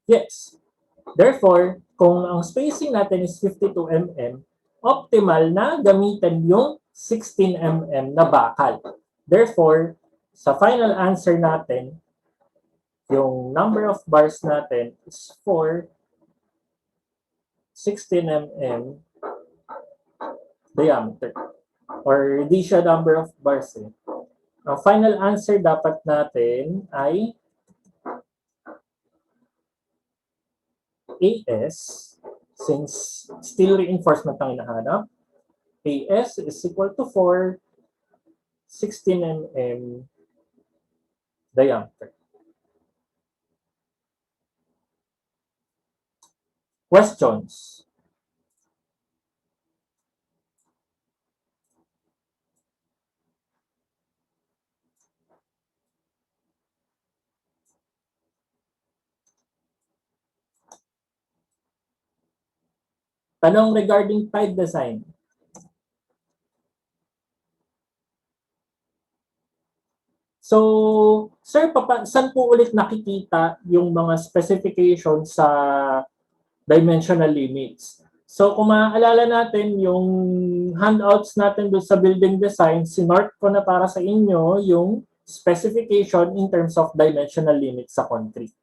Yes. Therefore, kung ang spacing natin is 52 mm, optimal na gamitin yung 16 mm na bakal. Therefore, sa final answer natin, yung number of bars natin is for 16 mm diameter. Or di siya number of bars. Ang final answer dapat natin ay AS, since steel reinforcement ang hinahanap, AS is equal to 4 16 mm diameter. Questions? Tanong regarding pipe design. So, sir, saan po ulit nakikita yung mga specifications sa dimensional limits? So, kung maaalala natin yung handouts natin doon sa building design, sinort ko na para sa inyo yung specification in terms of dimensional limits sa concrete.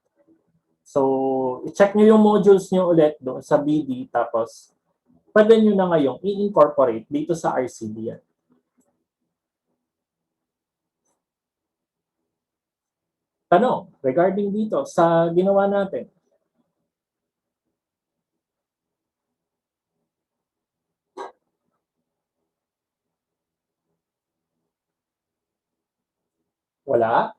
So, i-check nyo yung modules nyo ulit doon sa BD, tapos pwede nyo na ngayong i-incorporate dito sa RCD yan. Tanong regarding dito sa ginawa natin. Wala?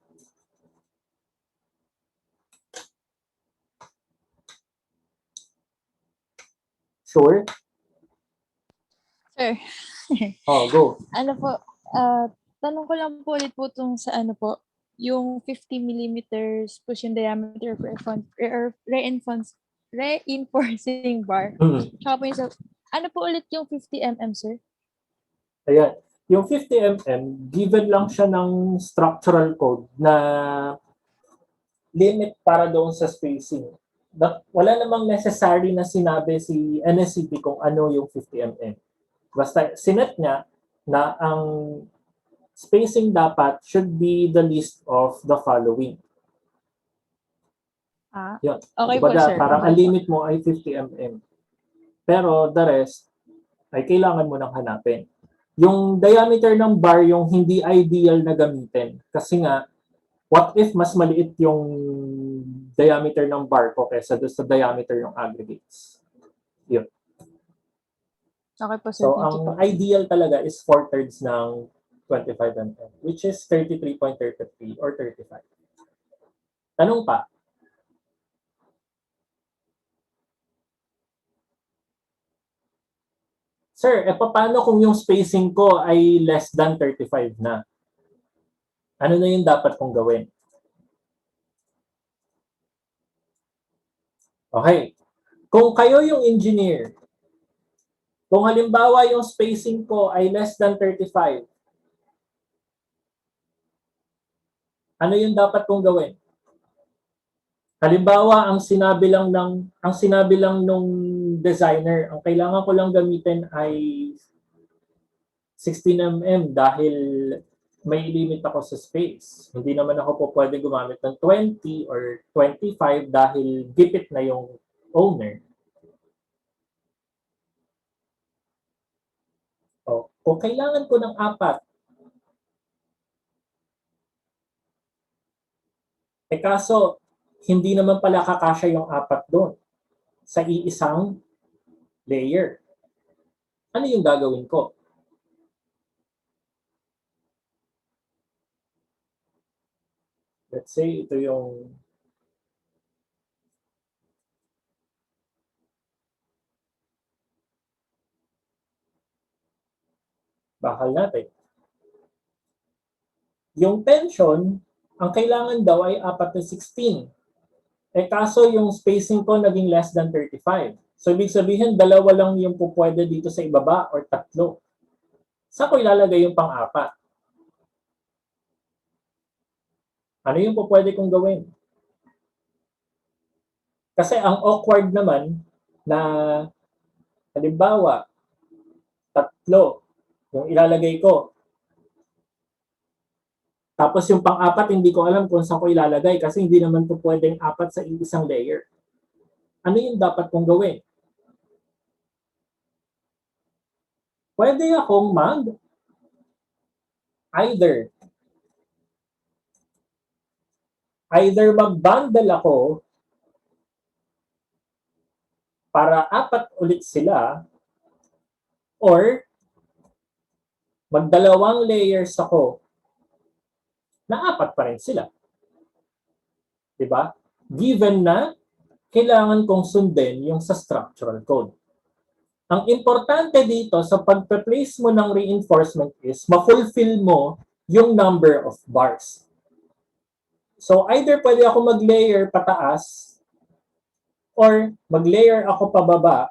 Sure? Sir, Oh, go. ano po, tanong ko lang po ulit po itong sa ano po, yung 50 millimeters push in diameter for reinforcing bar. Tsaka po yung sa, ano po ulit yung 50 mm, sir? Ayan. Yung 50 mm, given lang siya ng structural code na limit para doon sa spacing. Wala namang necessary na sinabi si NSCP kung ano yung 50 mm. Basta sinet niya na ang spacing dapat should be the least of the following. Yun. Okay po, Kumbaga, sir. parang Okay ang po. limit mo ay 50 mm. Pero the rest ay kailangan mo nang hanapin. Yung diameter ng bar yung hindi ideal na gamitin. Kasi nga, what if mas maliit yung diameter ng bar ko kaysa doon sa diameter ng aggregates? Yun. Okay po, sir. So, Thank you po. ang ideal talaga is 4/3 ng 25 mm, which is 33.33 or 35. Tanong pa? Sir, paano kung yung spacing ko ay less than 35 na? Ano na yung dapat kong gawin? Okay. Kung kayo yung engineer, kung halimbawa yung spacing ko ay less than 35, ano yung dapat kong gawin? Halimbawa, ang sinabi lang nung designer, ang kailangan ko lang gamitin ay 16 mm dahil may limit ako sa space. Hindi naman ako po pwede gumamit ng 20 or 25 dahil gipit na yung owner. O, kung kailangan ko ng 4, kaso hindi naman pala kakasya yung 4 doon sa iisang layer. Ano yung gagawin ko? Let's say ito yung bakal natin. Yung tension, ang kailangan daw ay 4/16. Kaso yung spacing ko naging less than 35. So, ibig sabihin, dalawa lang yung pupwede dito sa ibaba or 3. Saan ko ilalagay yung pang-4? Ano yung pupwede kong gawin? Kasi ang awkward naman na halimbawa, 3 yung ilalagay ko. Tapos yung pang-4, hindi ko alam kung saan ko ilalagay kasi hindi naman po pwedeng 4 sa isang layer. Ano yung dapat kong gawin? Pwede akong either mag-bundle ako para 4 ulit sila or magdalawang layers ako na 4 pa rin sila. Diba? Given na kailangan kong sundin yung sa structural code. Ang importante dito sa pag-place mo ng reinforcement is ma-fulfill mo yung number of bars. So either pwede ako mag-layer pataas or mag-layer ako pababa.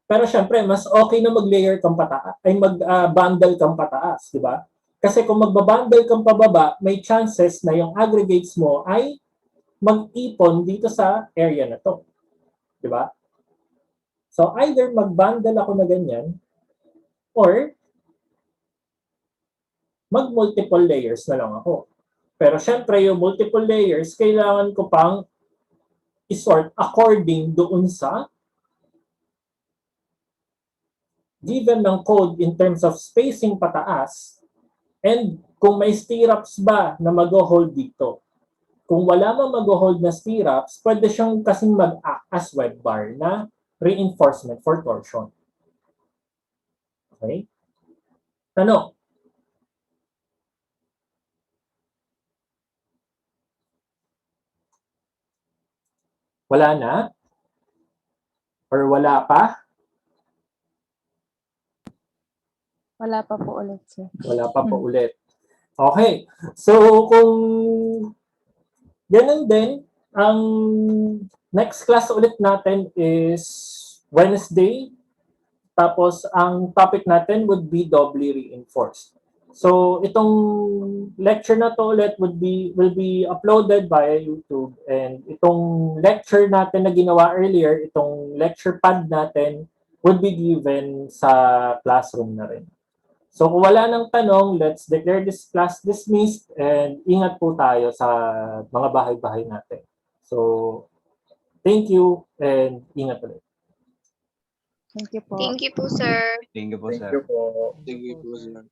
Pero syempre, mas okay na mag-layer kang pataas, ay mag-bundle kang pataas, di ba? Kasi kung magbabundle kang pababa, may chances na yung aggregates mo ay mag-ipon dito sa area na to. Di ba? So either mag-bundle ako na ganyan or mag-multiple layers na lang ako. Pero syempre, yung multiple layers, kailangan ko pang isort according doon sa given ng code in terms of spacing pataas and kung may stirrups ba na mag-hold dito. Kung wala mang mag-hold na stirrups, pwede siyang kasing mag-act as web bar na reinforcement for torsion. Okay? Tanong? Wala na? Or wala pa? Wala pa po ulit, sir. Wala pa po ulit. Okay. So, kung ganun din, ang next class ulit natin is Wednesday. Tapos, ang topic natin would be doubly reinforced. So, itong lecture na to ulit will be uploaded via YouTube. And itong lecture natin na ginawa earlier, itong lecture pad natin, would be given sa classroom na rin. So kung wala nang tanong, let's declare this class dismissed and ingat po tayo sa mga bahay-bahay natin. So thank you and ingat ulit. Thank you po. Thank you po, sir. Thank you po, Thank sir. you po. Thank you po, sir.